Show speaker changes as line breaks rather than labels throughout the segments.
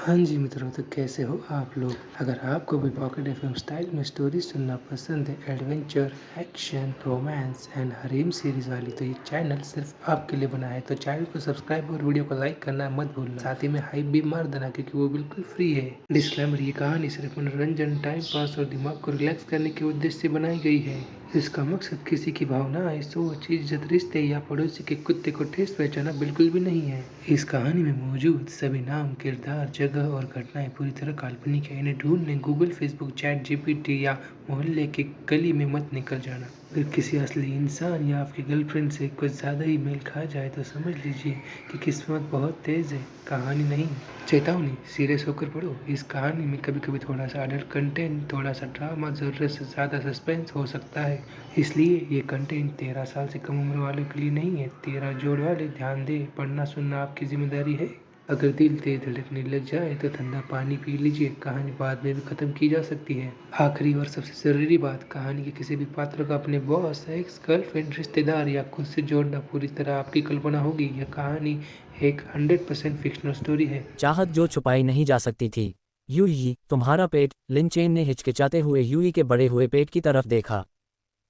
हाँ जी मित्रों, तो कैसे हो आप लोग? अगर आपको भी पॉकेट एफएम स्टाइल में स्टोरी सुनना पसंद है, adventure, action, romance and Hareem series वाली, तो ये चैनल सिर्फ आपके लिए बना है। तो चैनल को सब्सक्राइब और वीडियो को लाइक करना मत भूलना। साथ ही में हाइप भी मार देना, क्योंकि वो बिल्कुल फ्री है। डिस्क्लेमर: ये कहानी सिर्फ मनोरंजन, टाइम पास और दिमाग को रिलैक्स करने के उद्देश्य से बनाई गई है। इसका मकसद किसी की भावनाएं, सोच, इज्जत, रिश्ते या पड़ोसी के कुत्ते को ठेस पहुंचाना बिल्कुल भी नहीं है। इस कहानी में मौजूद सभी नाम, किरदार, जगह और घटनाएं पूरी तरह काल्पनिक है। इन्हें ढूंढने गूगल, फेसबुक, चैट जीपीटी या मोहल्ले की गली में मत निकल जाना। अगर किसी असली इंसान या आपकी गर्लफ्रेंड से कुछ ज़्यादा ही मेल खा जाए तो समझ लीजिए कि किस्मत बहुत तेज़ है, कहानी नहीं। चेतावनी: सीरियस होकर पढ़ो। इस कहानी में कभी कभी थोड़ा सा अडल्ट कंटेंट, थोड़ा सा ड्रामा, ज़रूरत से ज़्यादा सस्पेंस हो सकता है। इसलिए ये कंटेंट 13 साल से कम उम्र वालों के लिए नहीं है। 13 जोड़ वाले ध्यान दें, पढ़ना सुनना आपकी जिम्मेदारी है। अगर दिल तेज धड़कने लग जाए तो ठंडा पानी पी लीजिए, कहानी बाद में भी ख़त्म की जा सकती है। आखिरी और सबसे ज़रूरी बात: कहानी के किसी भी पात्र को अपने बॉस, एक्स, गर्लफ्रेंड, रिश्तेदार या खुद से जोड़ना पूरी तरह आपकी कल्पना होगी। यह कहानी एक 100% फिक्शनल स्टोरी है।
चाहत जो छुपाई नहीं जा सकती थी। यूई, तुम्हारा पेट। लिन चेन ने हिचकिचाते हुए यूई के बड़े हुए पेट की तरफ देखा।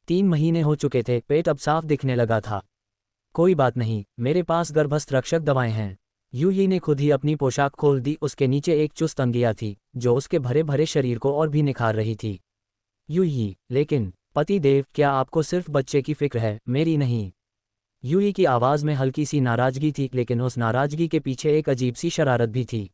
3 महीने हो चुके थे, पेट अब साफ दिखने लगा था। कोई बात नहीं, मेरे पास गर्भस्थ रक्षक दवाएं हैं। यूई ने खुद ही अपनी पोशाक खोल दी। उसके नीचे एक चुस्त अंगिया थी जो उसके भरे भरे शरीर को और भी निखार रही थी। यूई, लेकिन पति देव, क्या आपको सिर्फ बच्चे की फिक्र है, मेरी नहीं? यूई की आवाज़ में हल्की सी नाराजगी थी, लेकिन उस नाराजगी के पीछे एक अजीब सी शरारत भी थी।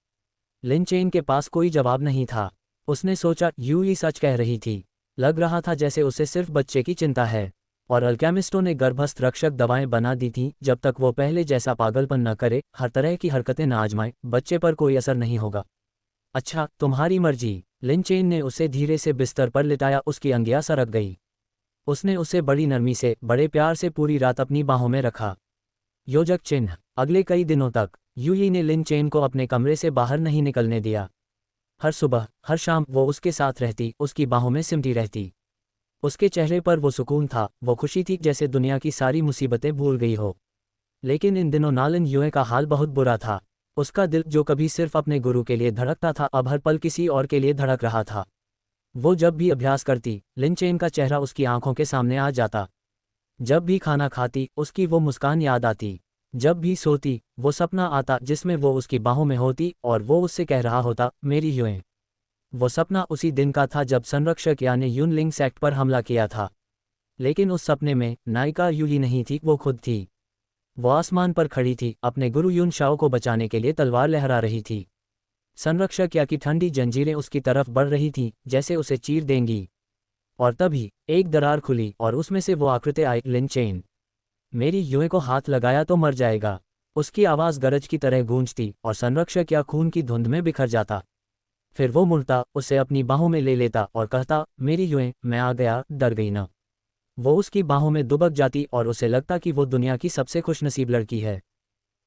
लिन चेन के पास कोई जवाब नहीं था। उसने सोचा, यूई सच कह रही थी। लग रहा था जैसे उसे सिर्फ बच्चे की चिंता है। और अल्केमिस्टों ने गर्भस्थ रक्षक दवाएं बना दी थीं। जब तक वो पहले जैसा पागलपन न करे, हर तरह की हरकतें न आजमाए, बच्चे पर कोई असर नहीं होगा। अच्छा, तुम्हारी मर्जी। लिन चेन ने उसे धीरे से बिस्तर पर लिटाया। उसकी अंगिया सरक गई। उसने उसे बड़ी नरमी से, बड़े प्यार से पूरी रात अपनी बाहों में रखा। योजक चिन्ह: अगले कई दिनों तक यूई ने लिन चेन को अपने कमरे से बाहर नहीं निकलने दिया। हर सुबह, हर शाम वो उसके साथ रहती, उसकी बाहों में सिमटी रहती। उसके चेहरे पर वो सुकून था, वो खुशी थी जैसे दुनिया की सारी मुसीबतें भूल गई हो। लेकिन इन दिनों नालन युए का हाल बहुत बुरा था। उसका दिल, जो कभी सिर्फ अपने गुरु के लिए धड़कता था, अब हर पल किसी और के लिए धड़क रहा था। वो जब भी अभ्यास करती, लिन चेन का चेहरा उसकी आंखों के सामने आ जाता। जब भी खाना खाती, उसकी वो मुस्कान याद आती। जब भी सोती, वो सपना आता जिसमें वो उसकी बाहों में होती और वो उससे कह रहा होता, मेरी यूएं। वो सपना उसी दिन का था जब संरक्षक यानी यूनलिंग सेक्ट पर हमला किया था। लेकिन उस सपने में नायिका यूई नहीं थी, वो खुद थी। वो आसमान पर खड़ी थी, अपने गुरु यून शाओ को बचाने के लिए तलवार लहरा रही थी। संरक्षक या की ठंडी जंजीरें उसकी तरफ बढ़ रही थीं, जैसे उसे चीर देंगी। और तभी एक दरार खुली और उसमें से वो आकृति आई, लिन चेन। मेरी यूएं को हाथ लगाया तो मर जाएगा। उसकी आवाज़ गरज की तरह गूंजती और संरक्षक या खून की धुंध में बिखर जाता। फिर वो मुड़ता, उसे अपनी बाहों में ले लेता और कहता, मेरी यूएं, मैं आ गया, डर गई ना? वो उसकी बाहों में दुबक जाती और उसे लगता कि वो दुनिया की सबसे खुशनसीब लड़की है।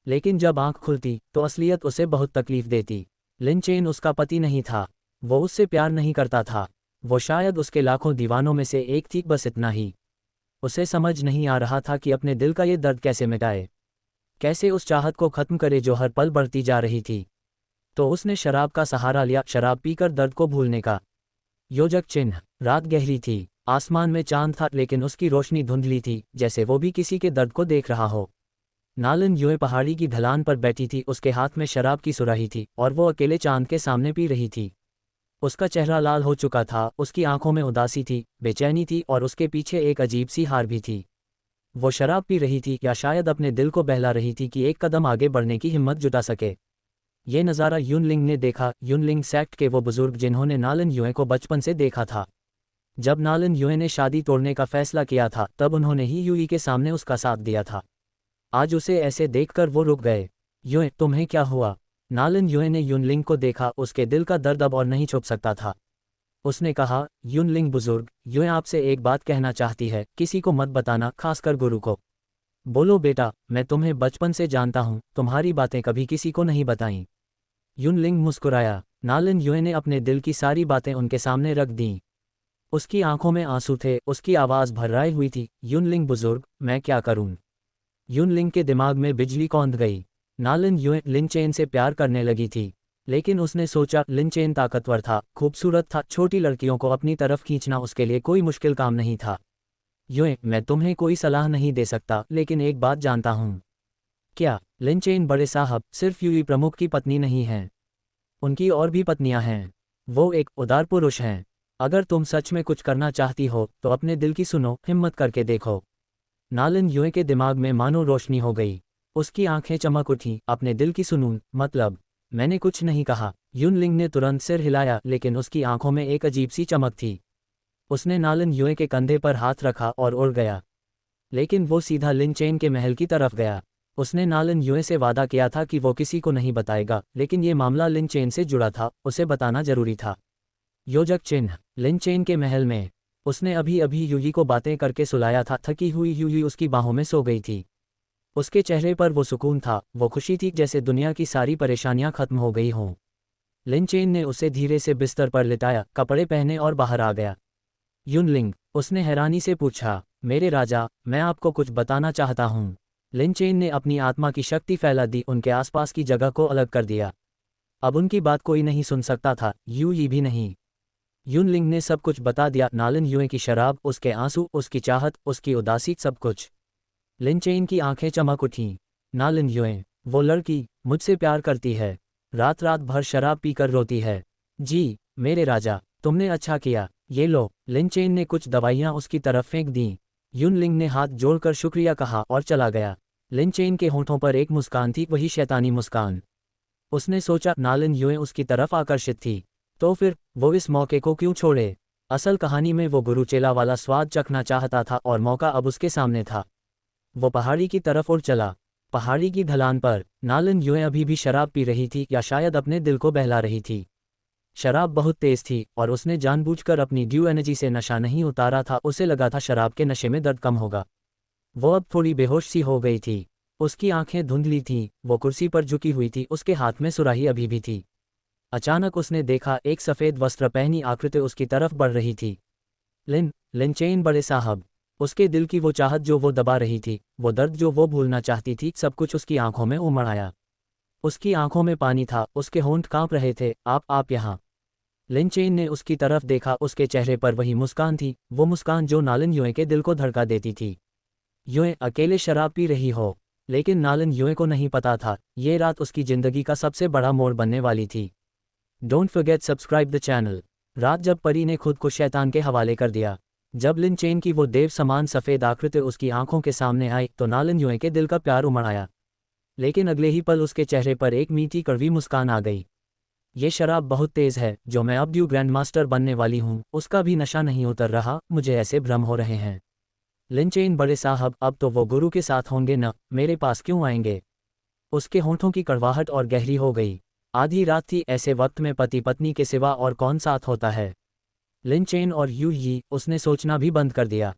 लेकिन जब आंख खुलती तो असलियत उसे बहुत तकलीफ देती। लिन चेन उसका पति नहीं था। वो उससे प्यार नहीं करता था। वो शायद उसके लाखों दीवानों में से एक थी, बस इतना ही। उसे समझ नहीं आ रहा था कि अपने दिल का ये दर्द कैसे मिटाए, कैसे उस चाहत को खत्म करे जो हर पल बढ़ती जा रही थी। तो उसने शराब का सहारा लिया, शराब पीकर दर्द को भूलने का। योजक चिन्ह: रात गहरी थी, आसमान में चांद था, लेकिन उसकी रोशनी धुंधली थी, जैसे वो भी किसी के दर्द को देख रहा हो। नालन युए पहाड़ी की ढलान पर बैठी थी, उसके हाथ में शराब की सुराही थी और वो अकेले चांद के सामने पी रही थी। उसका चेहरा लाल हो चुका था, उसकी आंखों में उदासी थी, बेचैनी थी और उसके पीछे एक अजीब सी हार भी थी। वो शराब पी रही थी, या शायद अपने दिल को बहला रही थी कि एक कदम आगे बढ़ने की हिम्मत जुटा सके। ये नज़ारा यूनलिंग ने देखा, यूनलिंग सेक्ट के वो बुजुर्ग जिन्होंने नालन युए को बचपन से देखा था। जब नालन युए ने शादी तोड़ने का फैसला किया था, तब उन्होंने ही यूई के सामने उसका साथ दिया था। आज उसे ऐसे देखकर वो रुक गए। युए, तुम्हें क्या हुआ? नालन युए ने यूनलिंग को देखा, उसके दिल का दर्द अब और नहीं छुप सकता था। उसने कहा, यूनलिंग बुजुर्ग, युए आपसे एक बात कहना चाहती है, किसी को मत बताना, खासकर गुरु को। बोलो बेटा, मैं तुम्हें बचपन से जानता हूँ, तुम्हारी बातें कभी किसी को नहीं बताईं। यूनलिंग मुस्कुराया। नालन युए ने अपने दिल की सारी बातें उनके सामने रख दीं। उसकी आंखों में आंसू थे, उसकी आवाज़ भर्राई हुई थी। यूनलिंग बुजुर्ग, मैं क्या करूं? यूनलिंग के दिमाग में बिजली कौंध गई। नालन युए लिन चेन से प्यार करने लगी थी, लेकिन उसने सोचा लिन चेन ताकतवर था, खूबसूरत था, छोटी लड़कियों को अपनी तरफ खींचना उसके लिए कोई मुश्किल काम नहीं था। यूं मैं तुम्हें कोई सलाह नहीं दे सकता, लेकिन एक बात जानता हूँ। क्या? लिन चेन बड़े साहब सिर्फ यूई प्रमुख की पत्नी नहीं हैं, उनकी और भी पत्नियां हैं। वो एक उदार पुरुष हैं। अगर तुम सच में कुछ करना चाहती हो तो अपने दिल की सुनो, हिम्मत करके देखो। नालिन युए के दिमाग में मानो रोशनी हो गई। उसकी आंखें चमक उठी। अपने दिल की सुनूं, मतलब? मैंने कुछ नहीं कहा। युनलिंग ने तुरंत सिर हिलाया, लेकिन उसकी आंखों में एक अजीब सी चमक थी। उसने नालिन युए के कंधे पर हाथ रखा और उड़ गया। लेकिन वो सीधा लिन चेन के महल की तरफ गया। उसने नालिन युए से वादा किया था कि वो किसी को नहीं बताएगा, लेकिन ये मामला लिन चेन से जुड़ा था, उसे बताना जरूरी था। योजक चिन्ह। लिन चेन के महल में उसने अभी अभी यूई को बातें करके सुलाया था। थकी हुई यूई उसकी बाहों में सो गई थी। उसके चेहरे पर वो सुकून था, वो खुशी थी, जैसे दुनिया की सारी परेशानियां खत्म हो गई हों। लिन चेन ने उसे धीरे से बिस्तर पर लिटाया, कपड़े पहने और बाहर आ गया। युनलिंग, उसने हैरानी से पूछा। मेरे राजा, मैं आपको कुछ बताना चाहता हूँ। लिन चेन ने अपनी आत्मा की शक्ति फैला दी, उनके आसपास की जगह को अलग कर दिया। अब उनकी बात कोई नहीं सुन सकता था, यूई भी नहीं। युनलिंग ने सब कुछ बता दिया, नालिन युए की शराब, उसके आंसू, उसकी चाहत, उसकी उदासी, सब कुछ। लिन चेन की आंखें चमक उठीं। नालिन युए, वो लड़की मुझसे प्यार करती है, रात रात भर शराब पीकर रोती है। जी मेरे राजा, तुमने अच्छा किया। ये लो। लिन चेन ने कुछ दवाइयां उसकी तरफ फेंक दीं। युनलिंग ने हाथ जोड़कर शुक्रिया कहा और चला गया। लिन चेन के होठों पर एक मुस्कान थी, वही शैतानी मुस्कान। उसने सोचा नालिन युए उसकी तरफ आकर्षित थी, तो फिर वो इस मौके को क्यों छोड़े। असल कहानी में वो गुरुचेला वाला स्वाद चखना चाहता था और मौका अब उसके सामने था। वो पहाड़ी की तरफ उड़ चला। पहाड़ी की ढलान पर नालिन युए अभी भी शराब पी रही थी, या शायद अपने दिल को बहला रही थी। शराब बहुत तेज थी और उसने जानबूझकर अपनी ड्यू एनर्जी से नशा नहीं उतारा था। उसे लगा था शराब के नशे में दर्द कम होगा। वो अब थोड़ी बेहोश सी हो गई थी। उसकी आंखें धुंधली थीं, वो कुर्सी पर झुकी हुई थी, उसके हाथ में सुराही अभी भी थी। अचानक उसने देखा एक सफ़ेद वस्त्र पहनी आकृति उसकी तरफ बढ़ रही थी। लिन चेन बड़े साहब। उसके दिल की वो चाहत जो वो दबा रही थी, वो दर्द जो वो भूलना चाहती थी, सब कुछ उसकी आंखों में उमड़ आया। उसकी आंखों में पानी था, उसके होंठ कांप रहे थे। आप यहाँ। लिन चेन ने उसकी तरफ देखा, उसके चेहरे पर वही मुस्कान थी, वो मुस्कान जो नालिन युए के दिल को धड़का देती थी। युए अकेले शराब पी रही हो, लेकिन नालिन युए को नहीं पता था, ये रात उसकी जिंदगी का सबसे बड़ा मोड़ बनने वाली थी। Don't forget subscribe the channel. रात जब परी ने खुद को शैतान के हवाले कर दिया, जब लिन चेन की वो देव समान सफ़ेद आकृति उसकी आंखों के सामने आई, तो नालिन युए के दिल का प्यार उमड़ आया। लेकिन अगले ही पल उसके चेहरे पर एक मीठी कड़वी मुस्कान आ गई। ये शराब बहुत तेज है, जो मैं अब ड्यू ग्रैंड मास्टर बनने वाली हूँ, उसका भी नशा नहीं उतर रहा, मुझे ऐसे भ्रम हो रहे हैं। लिन चेन बड़े साहब, अब तो वो गुरु के साथ होंगे न, मेरे पास क्यों आएंगे। उसके होंठों की कड़वाहट और गहरी हो गई। आधी रात थी, ऐसे वक्त में पति पत्नी के सिवा और कौन साथ होता है। लिन चेन और यूई, उसने सोचना भी बंद कर दिया।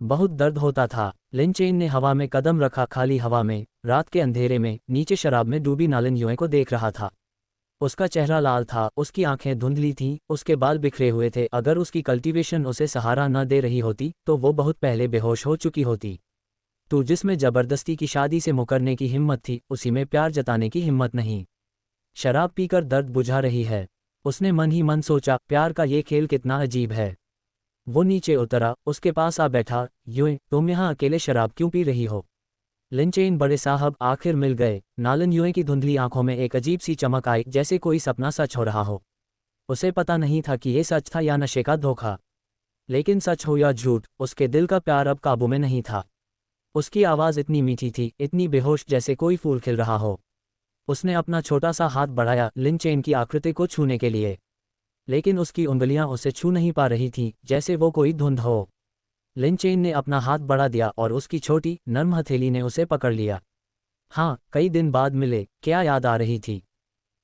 बहुत दर्द होता था। लिन चेन ने हवा में कदम रखा, खाली हवा में, रात के अंधेरे में, नीचे शराब में डूबी नालिन युए को देख रहा था। उसका चेहरा लाल था, उसकी आंखें धुंधली थीं, उसके बाल बिखरे हुए थे। अगर उसकी कल्टीवेशन उसे सहारा न दे रही होती तो वो बहुत पहले बेहोश हो चुकी होती। तो जिसमें जबरदस्ती की शादी से मुकरने की हिम्मत थी, उसी में प्यार जताने की हिम्मत नहीं। शराब पीकर दर्द बुझा रही है, उसने मन ही मन सोचा। प्यार का ये खेल कितना अजीब है। वो नीचे उतरा, उसके पास आ बैठा। युए, तुम यहाँ अकेले शराब क्यों पी रही हो। लिन चेन बड़े साहब आखिर मिल गए। नालिन युए की धुंधली आंखों में एक अजीब सी चमक आई, जैसे कोई सपना सच हो रहा हो। उसे पता नहीं था कि ये सच था या नशे का धोखा। लेकिन सच हो या झूठ, उसके दिल का प्यार अब काबू में नहीं था। उसकी आवाज़ इतनी मीठी थी, इतनी बेहोश, जैसे कोई फूल खिल रहा हो। उसने अपना छोटा सा हाथ बढ़ाया लिन चेन की आकृति को छूने के लिए, लेकिन उसकी उंगलियां उसे छू नहीं पा रही थीं, जैसे वो कोई धुंध हो। लिन चेन ने अपना हाथ बढ़ा दिया और उसकी छोटी नर्म हथेली ने उसे पकड़ लिया। हाँ, कई दिन बाद मिले, क्या याद आ रही थी।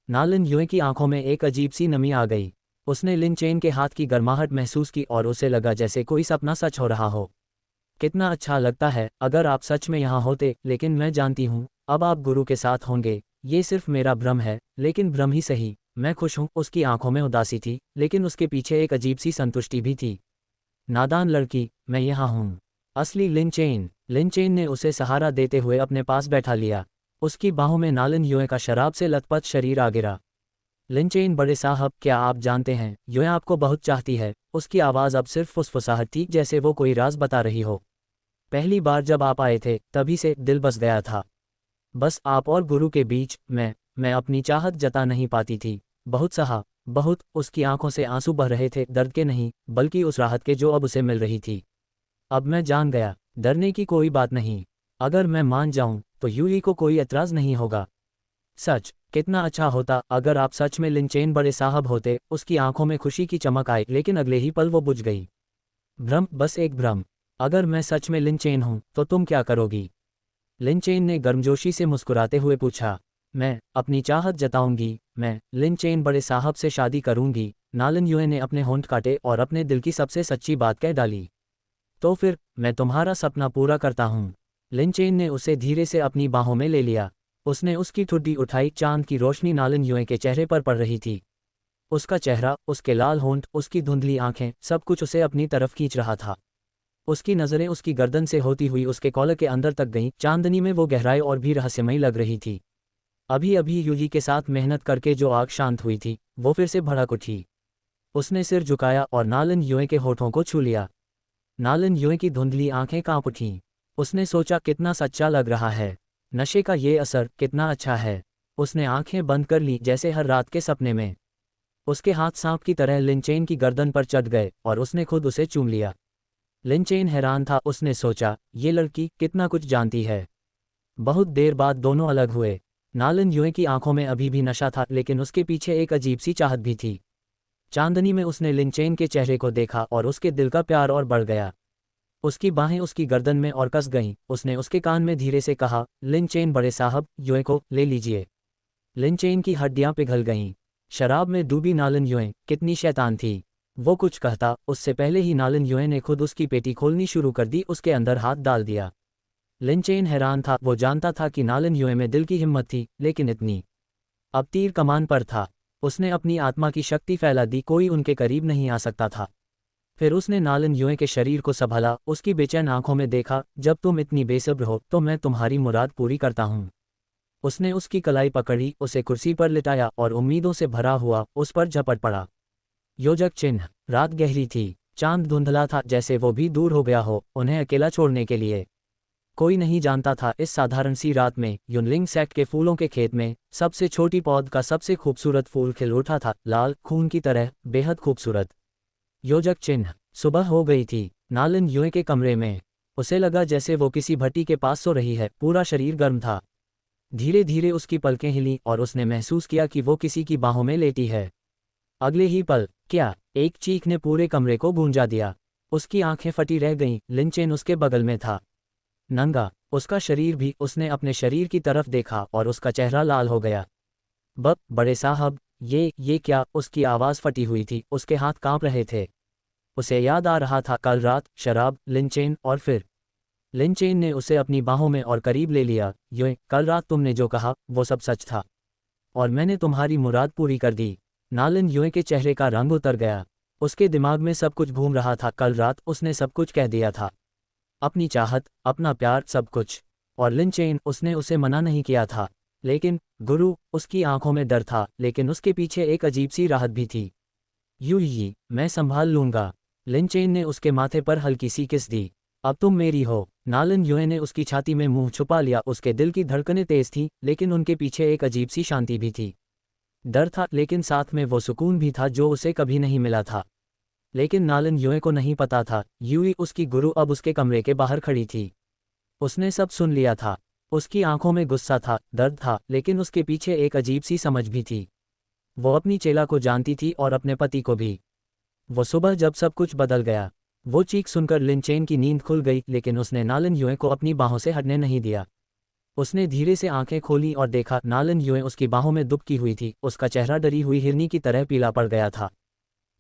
नालिन युए की आंखों में एक अजीब सी नमी आ गई। उसने लिन चेन के हाथ की गर्माहट महसूस की और उसे लगा जैसे कोई सपना सच हो रहा हो। कितना अच्छा लगता है अगर आप सच में यहाँ होते, लेकिन मैं जानती हूँ अब आप गुरु के साथ होंगे। ये सिर्फ मेरा भ्रम है, लेकिन भ्रम ही सही। मैं खुश हूँ। उसकी आंखों में उदासी थी, लेकिन उसके पीछे एक अजीब सी संतुष्टि भी थी। नादान लड़की, मैं यहाँ हूँ। असली लिन चेन। लिन चेन ने उसे सहारा देते हुए अपने पास बैठा लिया। उसकी बाहों में नालिन युए का शराब से लथपथ शरीर आ गिरा। लिंचेन बड़े साहब, क्या आप जानते हैं, युए आपको बहुत चाहती है। उसकी आवाज़ अब सिर्फ फुसफुसाहट थी, जैसे वो कोई राज बता रही हो। पहली बार जब आप आए थे तभी से दिल बस गया था। बस आप और गुरु के बीच मैं अपनी चाहत जता नहीं पाती थी। बहुत सहा, बहुत। उसकी आंखों से आंसू बह रहे थे, दर्द के नहीं बल्कि उस राहत के जो अब उसे मिल रही थी। अब मैं जान गया, डरने की कोई बात नहीं। अगर मैं मान जाऊं तो यूई को कोई एतराज़ नहीं होगा। सच, कितना अच्छा होता अगर आप सच में लिंचेन बड़े साहब होते। उसकी आंखों में खुशी की चमक आई, लेकिन अगले ही पल वो बुझ गई। भ्रम, बस एक भ्रम। अगर मैं सच में लिंचेन हूं तो तुम क्या करोगी? लिंचेन ने गर्मजोशी से मुस्कुराते हुए पूछा। मैं अपनी चाहत जताऊंगी, मैं लिंचेन बड़े साहब से शादी करूंगी। नालन युए ने अपने होंठ काटे और अपने दिल की सबसे सच्ची बात कह डाली। तो फिर मैं तुम्हारा सपना पूरा करता हूँ। लिंचेन ने उसे धीरे से अपनी बाहों में ले लिया। उसने उसकी ठुड्डी उठाई, चांद की रोशनी नालन युए के चेहरे पर पड़ रही थी। उसका चेहरा, उसके लाल होंठ, उसकी धुंधली आंखें, सब कुछ उसे अपनी तरफ खींच रहा था। उसकी नज़रें उसकी गर्दन से होती हुई उसके कॉलर के अंदर तक गईं। चांदनी में वो गहराई और भी रहस्यमयी लग रही थी। अभी अभी यूही के साथ मेहनत करके जो आग शांत हुई थी, वो फिर से भड़क उठी। उसने सिर झुकाया और नालन युए के होठों को छू लिया। नालन युए की धुंधली आंखें कांप उठीं। उसने सोचा, कितना सच्चा लग रहा है। नशे का ये असर कितना अच्छा है। उसने आंखें बंद कर ली, जैसे हर रात के सपने में। उसके हाथ सांप की तरह लिंचेन की गर्दन पर चढ़ गए और उसने खुद उसे चूम लिया। लिंचेन हैरान था। उसने सोचा, ये लड़की कितना कुछ जानती है। बहुत देर बाद दोनों अलग हुए। नालन युए की आंखों में अभी भी नशा था, लेकिन उसके पीछे एक अजीब सी चाहत भी थी। चांदनी में उसने लिंचेन के चेहरे को देखा और उसके दिल का प्यार और बढ़ गया। उसकी बाहें उसकी गर्दन में और कस गईं। उसने उसके कान में धीरे से कहा, लिंचेन बड़े साहब, युए को ले लीजिए। लिंचेन की हड्डियां पिघल गईं। शराब में डूबी नालन युए कितनी शैतान थी। वो कुछ कहता उससे पहले ही नालन युए ने खुद उसकी पेटी खोलनी शुरू कर दी, उसके अंदर हाथ डाल दिया। लिंचेन हैरान था। वो जानता था कि नालन युए में दिल की हिम्मत थी, लेकिन इतनी। अब तीर कमान पर था। उसने अपनी आत्मा की शक्ति फैला दी, कोई उनके करीब नहीं आ सकता था। फिर उसने नालन युए के शरीर को संभाला, उसकी बेचैन आंखों में देखा। जब तुम इतनी बेसब्र हो तो मैं तुम्हारी मुराद पूरी करता हूँ। उसने उसकी कलाई पकड़ी, उसे कुर्सी पर लिटाया और उम्मीदों से भरा हुआ उस पर झपट पड़ा। योजक चिन्ह। रात गहरी थी। चांद धुंधला था, जैसे वो भी दूर हो गया हो उन्हें अकेला छोड़ने के लिए। कोई नहीं जानता था, इस साधारण सी रात में युनलिंग सेक्ट के फूलों के खेत में सबसे छोटी पौध का सबसे खूबसूरत फूल खिल उठा था, लाल खून की तरह, बेहद खूबसूरत। योजक चिन्ह। सुबह हो गई थी। नालन युए के कमरे में। उसे लगा जैसे वो किसी भट्टी के पास सो रही है। पूरा शरीर गर्म था। धीरे धीरे उसकी पलकें हिलीं और उसने महसूस किया कि वो किसी की बाहों में लेटी है। अगले ही पल, क्या, एक चीख ने पूरे कमरे को गूंजा दिया। उसकी आंखें फटी रह गईं। लिंचेन उसके बगल में था, नंगा, उसका शरीर भी। उसने अपने शरीर की तरफ देखा और उसका चेहरा लाल हो गया। बड़े साहब, ये क्या? उसकी आवाज़ फटी हुई थी, उसके हाथ कांप रहे थे। उसे याद आ रहा था कल रात, शराब, लिंचेन और फिर। लिंचेन ने उसे अपनी बाहों में और करीब ले लिया। यूं, कल रात तुमने जो कहा वो सब सच था, और मैंने तुम्हारी मुराद पूरी कर दी। नालन युए के चेहरे का रंग उतर गया। उसके दिमाग में सब कुछ घूम रहा था। कल रात उसने सब कुछ कह दिया था, अपनी चाहत, अपना प्यार, सब कुछ। और लिंचेन, उसने उसे मना नहीं किया था। लेकिन गुरु, उसकी आंखों में डर था, लेकिन उसके पीछे एक अजीब सी राहत भी थी। यूही, मैं संभाल लूंगा। लिंचेन ने उसके माथे पर हल्की सी किस दी। अब तुम मेरी हो। नालन युए ने उसकी छाती में मुंह छुपा लिया। उसके दिल की धड़कनें तेज थीं, लेकिन उनके पीछे एक अजीब सी शांति भी थी। डर था, लेकिन साथ में वो सुकून भी था जो उसे कभी नहीं मिला था। लेकिन नालन युए को नहीं पता था, यूई, उसकी गुरु, अब उसके कमरे के बाहर खड़ी थी। उसने सब सुन लिया था। उसकी आंखों में गुस्सा था, दर्द था, लेकिन उसके पीछे एक अजीब सी समझ भी थी। वो अपनी चेला को जानती थी और अपने पति को भी। वो सुबह जब सब कुछ बदल गया, वो चीख सुनकर लिंचेन की नींद खुल गई, लेकिन उसने नालन युए को अपनी बाहों से हटने नहीं दिया। उसने धीरे से आंखें खोली और देखा, नालन युए उसकी बाहों में दुबकी हुई थी। उसका चेहरा डरी हुई हिरनी की तरह पीला पड़ गया था।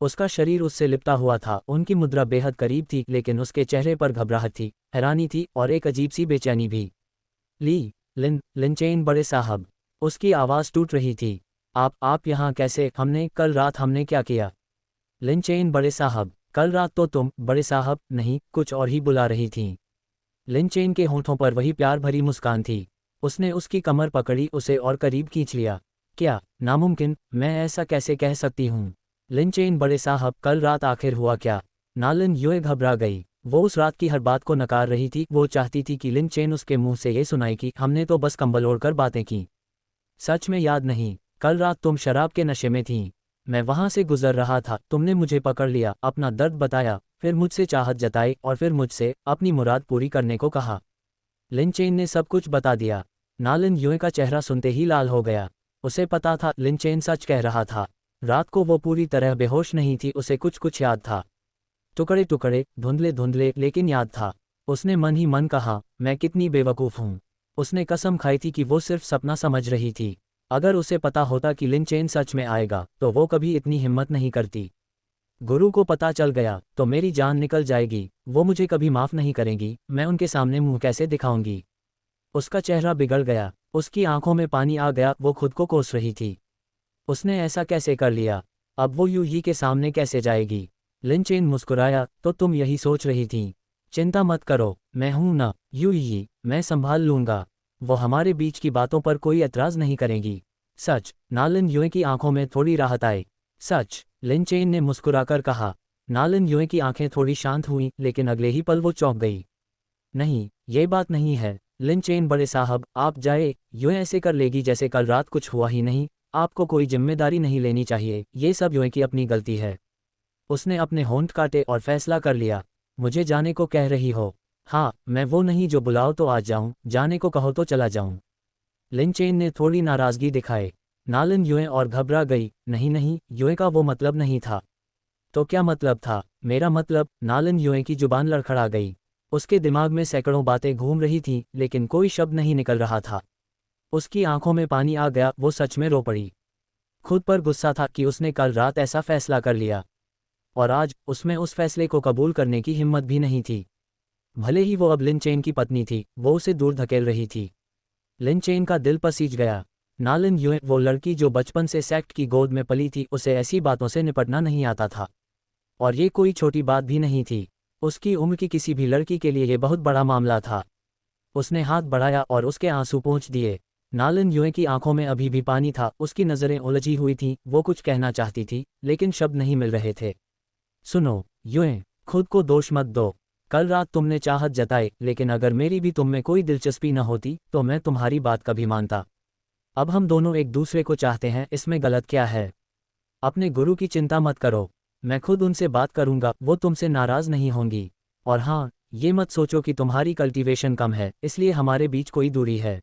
उसका शरीर उससे लिपटा हुआ था। उनकी मुद्रा बेहद करीब थी, लेकिन उसके चेहरे पर घबराहट थी, हैरानी थी और एक अजीब सी बेचैनी भी। लिंचेन बड़े साहब। उसकी आवाज़ टूट रही थी। आप यहाँ कैसे? कल रात हमने क्या किया? लिंचेन बड़े साहब, कल रात तो तुम, बड़े साहब, नहीं, कुछ और ही बुला रही थीं। लिंचेन के होठों पर वही प्यार भरी मुस्कान थी। उसने उसकी कमर पकड़ी, उसे और करीब खींच लिया। क्या नामुमकिन? मैं ऐसा कैसे कह सकती हूँ? लिन चेन बड़े साहब, कल रात आखिर हुआ क्या? नालन युए घबरा गई। वो उस रात की हर बात को नकार रही थी। वो चाहती थी कि लिन चेन उसके मुंह से ये सुनाए कि हमने तो बस कंबल ओढ़कर बातें की। सच में याद नहीं? कल रात तुम शराब के नशे में थीं। मैं वहां से गुजर रहा था, तुमने मुझे पकड़ लिया, अपना दर्द बताया, फिर मुझसे चाहत जताई और फिर मुझसे अपनी मुराद पूरी करने को कहा। लिन चेन ने सब कुछ बता दिया। नालन युए का चेहरा सुनते ही लाल हो गया। उसे पता था लिन चेन सच कह रहा था। रात को वो पूरी तरह बेहोश नहीं थी, उसे कुछ कुछ याद था। टुकड़े टुकड़े, धुंधले धुंधले, लेकिन याद था। उसने मन ही मन कहा, मैं कितनी बेवकूफ़ हूँ। उसने कसम खाई थी कि वो सिर्फ सपना समझ रही थी। अगर उसे पता होता कि लिन चेन सच में आएगा तो वो कभी इतनी हिम्मत नहीं करती। गुरु को पता चल गया तो मेरी जान निकल जाएगी, वो मुझे कभी माफ़ नहीं करेंगी, मैं उनके सामने मुंह कैसे दिखाऊंगी। उसका चेहरा बिगड़ गया, उसकी आंखों में पानी आ गया, वो खुद को कोस रही थी। उसने ऐसा कैसे कर लिया? अब वो यू ही के सामने कैसे जाएगी? लिन चेन मुस्कुराया, तो तुम यही सोच रही थी? चिंता मत करो, मैं हूं ना, यू ही, मैं संभाल लूंगा। वो हमारे बीच की बातों पर कोई एतराज़ नहीं करेंगी। सच? नालन युए की आंखों में थोड़ी राहत आई। सच? लिन चेन ने मुस्कुराकर कहा। नालन युए की आंखें थोड़ी शांत हुईं, लेकिन अगले ही पल वो चौंक गई। नहीं, ये बात नहीं है। लिन चेन बड़े साहब, आप जाए, यूं ऐसे कर लेगी जैसे कल रात कुछ हुआ ही नहीं। आपको कोई जिम्मेदारी नहीं लेनी चाहिए, ये सब यूं की अपनी गलती है। उसने अपने होंठ काटे और फैसला कर लिया। मुझे जाने को कह रही हो? हाँ, मैं वो नहीं जो बुलाओ तो आ जाऊं, जाने को कहो तो चला जाऊं। लिन चेन ने थोड़ी नाराजगी दिखाए। नालन युए और घबरा गई। नहीं नहीं, युए का वो मतलब नहीं था। तो क्या मतलब था? मेरा मतलब। नालन युए की जुबान लड़खड़ा गई। उसके दिमाग में सैकड़ों बातें घूम रही थीं, लेकिन कोई शब्द नहीं निकल रहा था। उसकी आंखों में पानी आ गया, वो सच में रो पड़ी। खुद पर गुस्सा था कि उसने कल रात ऐसा फैसला कर लिया, और आज उसमें उस फैसले को कबूल करने की हिम्मत भी नहीं थी। भले ही वो अब लिन चेन की पत्नी थी, वो उसे दूर धकेल रही थी। लिन चेन का दिल पसीज गया। नालन युए, वो लड़की जो बचपन से सेक्ट की गोद में पली थी, उसे ऐसी बातों से निपटना नहीं आता था। और ये कोई छोटी बात भी नहीं थी। उसकी उम्र की किसी भी लड़की के लिए ये बहुत बड़ा मामला था। उसने हाथ बढ़ाया और उसके आंसू पोंछ दिए। नालन युए की आंखों में अभी भी पानी था, उसकी नज़रें उलझी हुई थीं, वो कुछ कहना चाहती थी, लेकिन शब्द नहीं मिल रहे थे। सुनो युए, खुद को दोष मत दो। कल रात तुमने चाहत जताई, लेकिन अगर मेरी भी तुम में कोई दिलचस्पी न होती तो मैं तुम्हारी बात कभी मानता। अब हम दोनों एक दूसरे को चाहते हैं, इसमें गलत क्या है? अपने गुरु की चिंता मत करो, मैं खुद उनसे बात करूंगा, वो तुमसे नाराज़ नहीं होंगी। और हाँ, ये मत सोचो कि तुम्हारी कल्टीवेशन कम है, इसलिए हमारे बीच कोई दूरी है।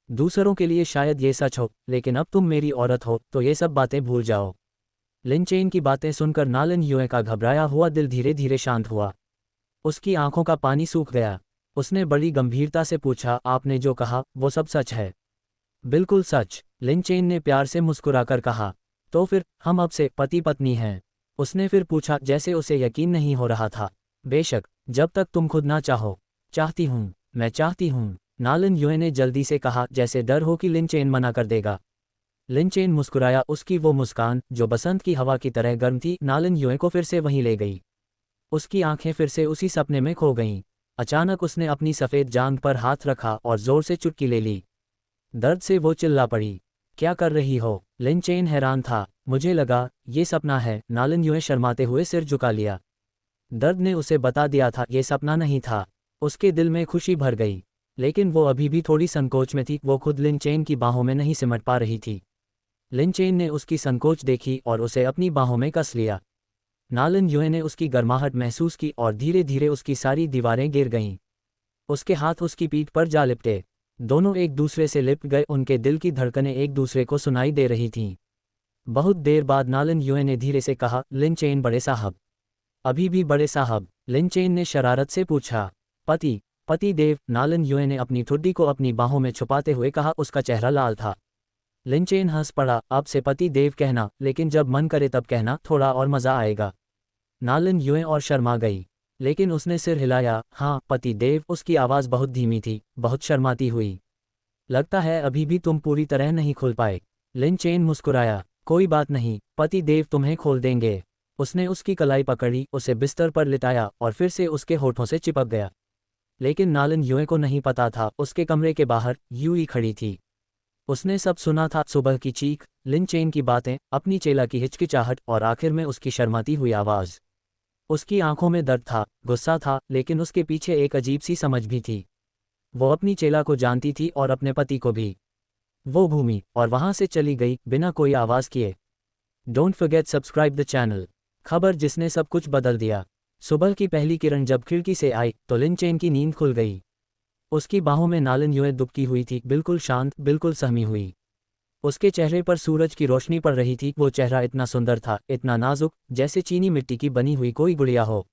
दूसरों के लिए शायद ये सच हो, लेकिन अब तुम मेरी औरत हो तो ये सब बातें भूल जाओ। लिन चेन की बातें सुनकर नालन युए का घबराया हुआ दिल धीरे धीरे शांत हुआ। उसकी आंखों का पानी सूख गया। उसने बड़ी गंभीरता से पूछा, आपने जो कहा वो सब सच है? बिल्कुल सच, लिन चेन ने प्यार से मुस्कुराकर कहा। तो फिर हम अब से पति पत्नी हैं? उसने फिर पूछा, जैसे उसे यकीन नहीं हो रहा था। बेशक, जब तक तुम खुद ना चाहो। चाहती हूँ, मैं चाहती हूँ, नालन युए ने जल्दी से कहा, जैसे डर हो कि लिन चेन मना कर देगा। लिन चेन मुस्कुराया, उसकी वो मुस्कान जो बसंत की हवा की तरह गर्म थी, नालन युए को फिर से वहीं ले गई। उसकी आंखें फिर से उसी सपने में खो गईं। अचानक उसने अपनी सफ़ेद जांघ पर हाथ रखा और जोर से चुटकी ले ली। दर्द से वो चिल्ला पड़ी। क्या कर रही हो? लिन चेन हैरान था। मुझे लगा ये सपना है, नालन युए शर्माते हुए सिर झुका लिया। दर्द ने उसे बता दिया था ये सपना नहीं था। उसके दिल में खुशी भर गई, लेकिन वो अभी भी थोड़ी संकोच में थी, वो खुद लिन चेन की बाहों में नहीं सिमट पा रही थी। लिन चेन ने उसकी संकोच देखी और उसे अपनी बाहों में कस लिया। नालन युए ने उसकी गर्माहट महसूस की और धीरे धीरे उसकी सारी दीवारें गिर गईं। उसके हाथ उसकी पीठ पर जा लिपटे। दोनों एक दूसरे से लिपट गए, उनके दिल की धड़कनें एक दूसरे को सुनाई दे रही थीं। बहुत देर बाद नालन युए ने धीरे से कहा, लिन चेन बड़े साहब। अभी भी बड़े साहब? लिन चेन ने शरारत से पूछा। पति, पति देव, नालन युए ने अपनी ठुड्डी को अपनी बाहों में छुपाते हुए कहा, उसका चेहरा लाल था। लिन चेन हंस पड़ा, अब से पति देव कहना, लेकिन जब मन करे तब कहना, थोड़ा और मज़ा आएगा। नालन युए और शर्मा गई, लेकिन उसने सिर हिलाया। हाँ पति देव, उसकी आवाज़ बहुत धीमी थी, बहुत शर्माती हुई। लगता है अभी भी तुम पूरी तरह नहीं खुल पाए। लिन चेन मुस्कुराया, कोई बात नहीं, पति देव तुम्हें खोल देंगे। उसने उसकी कलाई पकड़ी, उसे बिस्तर पर लिटाया और फिर से उसके होठों से चिपक गया। लेकिन नालन युए को नहीं पता था, उसके कमरे के बाहर यूई खड़ी थी। उसने सब सुना था, सुबह की चीख, लिन चेन की बातें, अपनी चेला की हिचकिचाहट और आखिर में उसकी शर्माती हुई आवाज़। उसकी आंखों में दर्द था, गुस्सा था, लेकिन उसके पीछे एक अजीब सी समझ भी थी। वो अपनी चेला को जानती थी और अपने पति को भी। वो भूमि और वहां से चली गई बिना कोई आवाज़ किए। Don't forget subscribe the channel. खबर जिसने सब कुछ बदल दिया। सुबह की पहली किरण जब खिड़की से आई तो लिन चेन की नींद खुल गई। उसकी बाहों में नालन युए दुबकी हुई थी, बिल्कुल शांत, बिल्कुल सहमी हुई। उसके चेहरे पर सूरज की रोशनी पड़ रही थी। वो चेहरा इतना सुंदर था, इतना नाजुक, जैसे चीनी मिट्टी की बनी हुई कोई गुड़िया हो।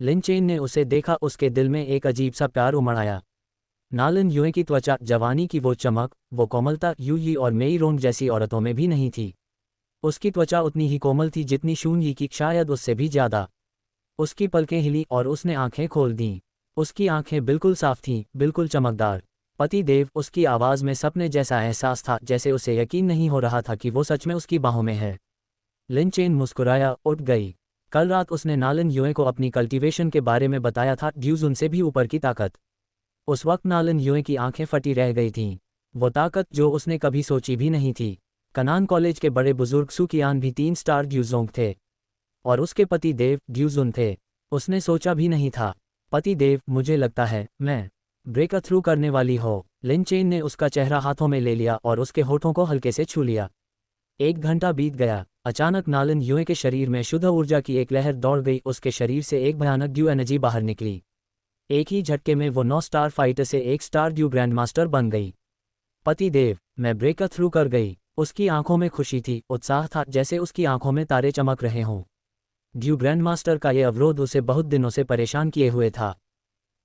लिन चेन ने उसे देखा, उसके दिल में एक अजीब सा प्यार उमड़ आया। नालन युए की त्वचा, जवानी की वो चमक, वो कोमलता यू यी और मेई रोंग जैसी औरतों में भी नहीं थी। उसकी त्वचा उतनी ही कोमल थी जितनी शून यी की, शायद उससे भी ज्यादा। उसकी पलकें हिली और उसने आंखें खोल दीं। उसकी आंखें बिल्कुल साफ थीं, बिल्कुल चमकदार। पति देव, उसकी आवाज़ में सपने जैसा एहसास था, जैसे उसे यकीन नहीं हो रहा था कि वो सच में उसकी बाहों में है। लिन चेन मुस्कुराया, उठ गई। कल रात उसने नालन युए को अपनी कल्टीवेशन के बारे में बताया था, ड्यूज उनसे भी ऊपर की ताकत। उस वक्त नालन युए की आंखें फटी रह गई थीं। वो ताकत जो उसने कभी सोची भी नहीं थी। कनान कॉलेज के बड़े बुजुर्ग सुकियान भी 3 स्टार ड्यूजोंग थे। और उसके पति देव ड्यूजुन थे। उसने सोचा भी नहीं था। पति देव, मुझे लगता है मैं ब्रेक थ्रू करने वाली हो। लिन चेन ने उसका चेहरा हाथों में ले लिया और उसके होठों को हल्के से छू लिया। 1 घंटा बीत गया। अचानक नालन युए के शरीर में शुद्ध ऊर्जा की एक लहर दौड़ गई। उसके शरीर से एक भयानक ड्यू एनर्जी बाहर निकली। एक ही झटके में वो 9 स्टार फाइटर से 1 स्टार ड्यू ग्रैंड मास्टर बन गई। पति देव, मैं ब्रेक थ्रू कर गई। उसकी आंखों में खुशी थी, उत्साह था, जैसे उसकी आंखों में तारे चमक रहे हों। ड्यू ग्रैंड मास्टर का ये अवरोध उसे बहुत दिनों से परेशान किए हुए था।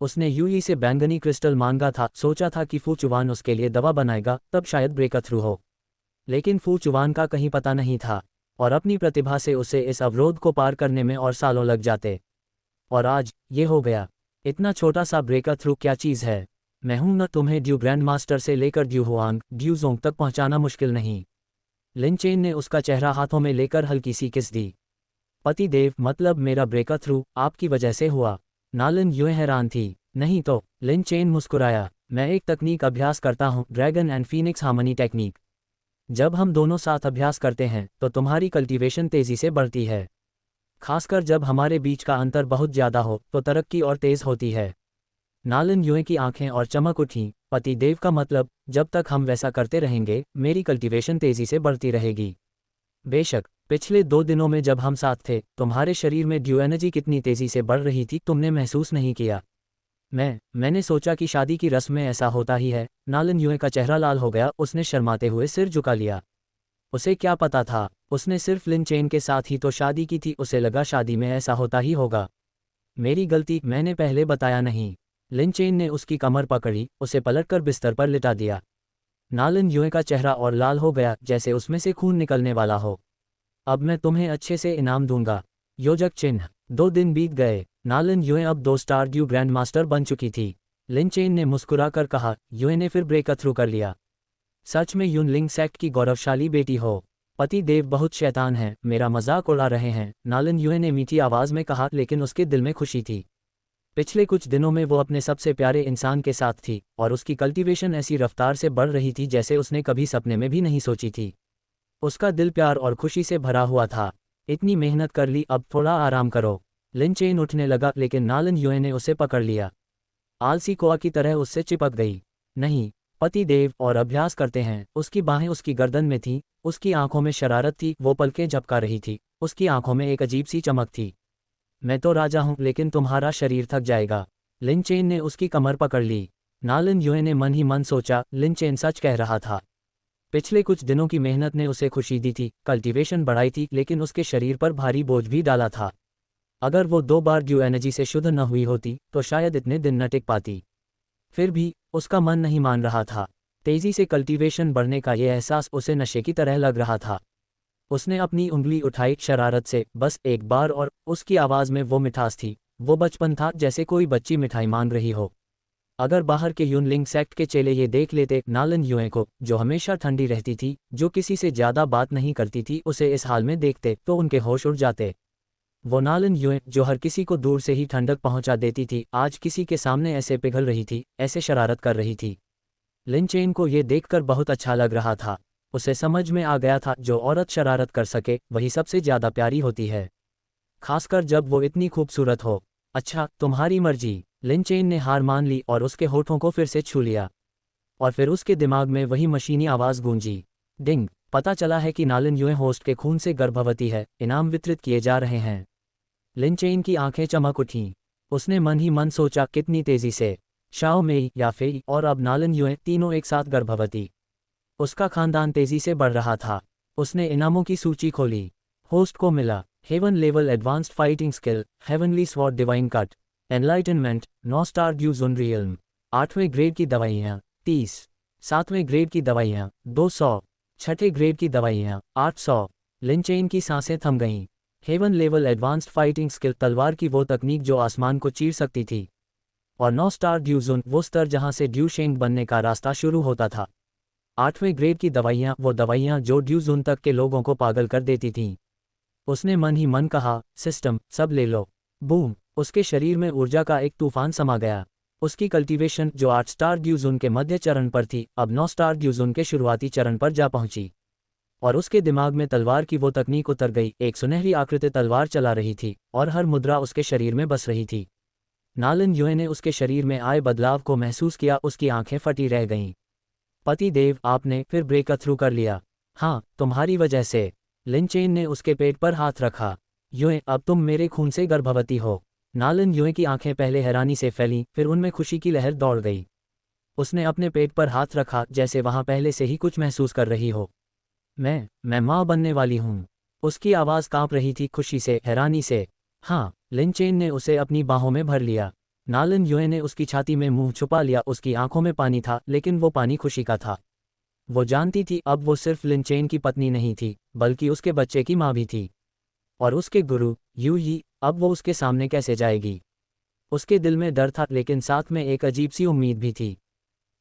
उसने यूई से बैंगनी क्रिस्टल मांगा था, सोचा था कि फू चुवान उसके लिए दवा बनाएगा, तब शायद ब्रेक थ्रू हो। लेकिन फू चुवान का कहीं पता नहीं था, और अपनी प्रतिभा से उसे इस अवरोध को पार करने में और सालों लग जाते। और आज ये हो गया। इतना छोटा सा ब्रेक थ्रू क्या चीज़ है। मैं हूं न, तुम्हें ड्यू ग्रैंड मास्टर से लेकर ड्यू हुआंग, ड्यू जोंग तक पहुंचाना मुश्किल नहीं। लिन चेन ने उसका चेहरा हाथों में लेकर हल्की सी किस दी। पति देव, मतलब मेरा ब्रेक थ्रू आपकी वजह से हुआ। नालन युए हैरान थी। नहीं तो, लिन चेन मुस्कुराया। मैं एक तकनीक अभ्यास करता हूँ, dragon and Phoenix harmony technique. जब हम दोनों साथ अभ्यास करते हैं तो तुम्हारी कल्टीवेशन तेजी से बढ़ती है। खासकर जब हमारे बीच का अंतर बहुत ज्यादा हो तो तरक्की और तेज होती है। नालन युए की आंखें और चमक उठीं। पति देव का मतलब, जब तक हम वैसा करते रहेंगे मेरी कल्टीवेशन तेजी से बढ़ती रहेगी। बेशक, पिछले 2 दिनों में जब हम साथ थे तुम्हारे शरीर में ड्यू एनर्जी कितनी तेजी से बढ़ रही थी तुमने महसूस नहीं किया। मैंने सोचा कि शादी की रस्म में ऐसा होता ही है। नालन युए का चेहरा लाल हो गया, उसने शर्माते हुए सिर झुका लिया। उसे क्या पता था, उसने सिर्फ लिन चेन के साथ ही तो शादी की थी, उसे लगा शादी में ऐसा होता ही होगा। मेरी गलती, मैंने पहले बताया नहीं। लिन चेन ने उसकी कमर पकड़ी, उसे पलटकर बिस्तर पर लिटा दिया। नालन युए का चेहरा और लाल हो गया, जैसे उसमें से खून निकलने वाला हो। अब मैं तुम्हें अच्छे से इनाम दूंगा। योजक चिन्ह। 2 दिन बीत गए। नालन युए अब 2 स्टार ड्यू ग्रैंड मास्टर बन चुकी थी। लिन चेन ने मुस्कुराकर कहा, युए ने फिर ब्रेक थ्रू कर लिया। सच में युन लिंग सेक्ट की गौरवशाली बेटी हो। पति देव बहुत शैतान हैं, मेरा मजाक उड़ा रहे हैं, नालन युए ने मीठी आवाज में कहा, लेकिन उसके दिल में खुशी थी। पिछले कुछ दिनों में वो अपने सबसे प्यारे इंसान के साथ थी और उसकी कल्टीवेशन ऐसी रफ्तार से बढ़ रही थी जैसे उसने कभी सपने में भी नहीं सोची थी। उसका दिल प्यार और खुशी से भरा हुआ था। इतनी मेहनत कर ली, अब थोड़ा आराम करो। लिन चेन उठने लगा, लेकिन नालन युए ने उसे पकड़ लिया। आलसी कोआ की तरह उससे चिपक गई। नहीं, पति देव, और अभ्यास करते हैं। उसकी बाहें उसकी गर्दन में थीं, उसकी आंखों में शरारत थी, वो पलकें झपका रही थी, उसकी आंखों में एक अजीब सी चमक थी। मैं तो राजा हूं, लेकिन तुम्हारा शरीर थक जाएगा। लिन चेन ने उसकी कमर पकड़ ली। नालन युए ने मन ही मन सोचा, लिन चेन सच कह रहा था। पिछले कुछ दिनों की मेहनत ने उसे खुशी दी थी, कल्टीवेशन बढ़ाई थी, लेकिन उसके शरीर पर भारी बोझ भी डाला था। अगर वो 2 बार ड्यू एनर्जी से शुद्ध न हुई होती तो शायद इतने दिन न टिक पाती। फिर भी उसका मन नहीं मान रहा था। तेजी से कल्टीवेशन बढ़ने का ये एहसास उसे नशे की तरह लग रहा था। उसने अपनी उंगली उठाई शरारत से, बस एक बार, और उसकी आवाज़ में वो मिठास थी, वो बचपन था, जैसे कोई बच्ची मिठाई मांग रही हो। अगर बाहर के यूनलिंग सेक्ट के चेले ये देख लेते नालन युए को, जो हमेशा ठंडी रहती थी, जो किसी से ज़्यादा बात नहीं करती थी, उसे इस हाल में देखते तो उनके होश उड़ जाते। वो नालन युए जो हर किसी को दूर से ही ठंडक पहुंचा देती थी, आज किसी के सामने ऐसे पिघल रही थी, ऐसे शरारत कर रही थी। लिन चेन को ये देखकर बहुत अच्छा लग रहा था। उसे समझ में आ गया था जो औरत शरारत कर सके वही सबसे ज़्यादा प्यारी होती है, खासकर जब वो इतनी खूबसूरत हो। अच्छा, तुम्हारी मर्जी। लिन चेन ने हार मान ली और उसके होठों को फिर से छू लिया। और फिर उसके दिमाग में वही मशीनी आवाज़ गूंजी। डिंग, पता चला है कि नालिन युए होस्ट के खून से गर्भवती है, इनाम वितरित किए जा रहे हैं। लिन चेन की आंखें चमक उठीं। उसने मन ही मन सोचा, कितनी तेजी से शाओ मेई, या फेई और अब नालिन युए तीनों एक साथ गर्भवती। उसका खानदान तेजी से बढ़ रहा था। उसने इनामों की सूची खोली। होस्ट को मिला heaven level advanced fighting skill, heavenly sword divine cut, enlightenment, 9 star ड्यूज ऑन रियल्म, 8वें ग्रेड की दवाइयाँ 30, 7वें ग्रेड की दवाइयाँ 200, 6ठे ग्रेड की दवाइयाँ 800। लिन चेन की सांसें थम गईं। Heaven level advanced fighting skill, तलवार की वो तकनीक जो आसमान को चीर सकती थी। और 9 स्टार ड्यूजोन, वो स्तर जहाँ से ड्यू शेंग बनने का रास्ता शुरू होता था। 8वें ग्रेड की दवाइयाँ, वो दवाइयाँ जो ड्यूजोन तक के लोगों को पागल कर देती थीं। उसने मन ही मन कहा, सिस्टम, सब ले लो। बूम, उसके शरीर में ऊर्जा का एक तूफान समा गया। उसकी कल्टीवेशन जो 8 स्टार ड्यूजोन के मध्य चरण पर थी, अब 9 स्टार ड्यूजोन के शुरुआती चरण पर जा पहुंची। और उसके दिमाग में तलवार की वो तकनीक उतर गई। एक सुनहरी आकृति तलवार चला रही थी और हर मुद्रा उसके शरीर में बस रही थी। नालिन युए ने उसके शरीर में आए बदलाव को महसूस किया। उसकी आंखें फटी रह गईं। पति देव, आपने फिर ब्रेक थ्रू कर लिया। हाँ, तुम्हारी वजह से। लिन चेन ने उसके पेट पर हाथ रखा। युए, अब तुम मेरे खून से गर्भवती हो। नालिन युए की आंखें पहले हैरानी से फैलीं, फिर उनमें खुशी की लहर दौड़ गई। उसने अपने पेट पर हाथ रखा, जैसे वहां पहले से ही कुछ महसूस कर रही हो। मैं माँ बनने वाली हूँ। उसकी आवाज़ कांप रही थी, खुशी से, हैरानी से। हाँ। लिन चेन ने उसे अपनी बाहों में भर लिया। नालिन युए ने उसकी छाती में मुंह छुपा लिया। उसकी आंखों में पानी था, लेकिन वो पानी खुशी का था। वो जानती थी अब वो सिर्फ लिन चेन की पत्नी नहीं थी, बल्कि उसके बच्चे की माँ भी थी। और उसके गुरु यू यी, अब वो उसके सामने कैसे जाएगी। उसके दिल में डर था, लेकिन साथ में एक अजीब सी उम्मीद भी थी।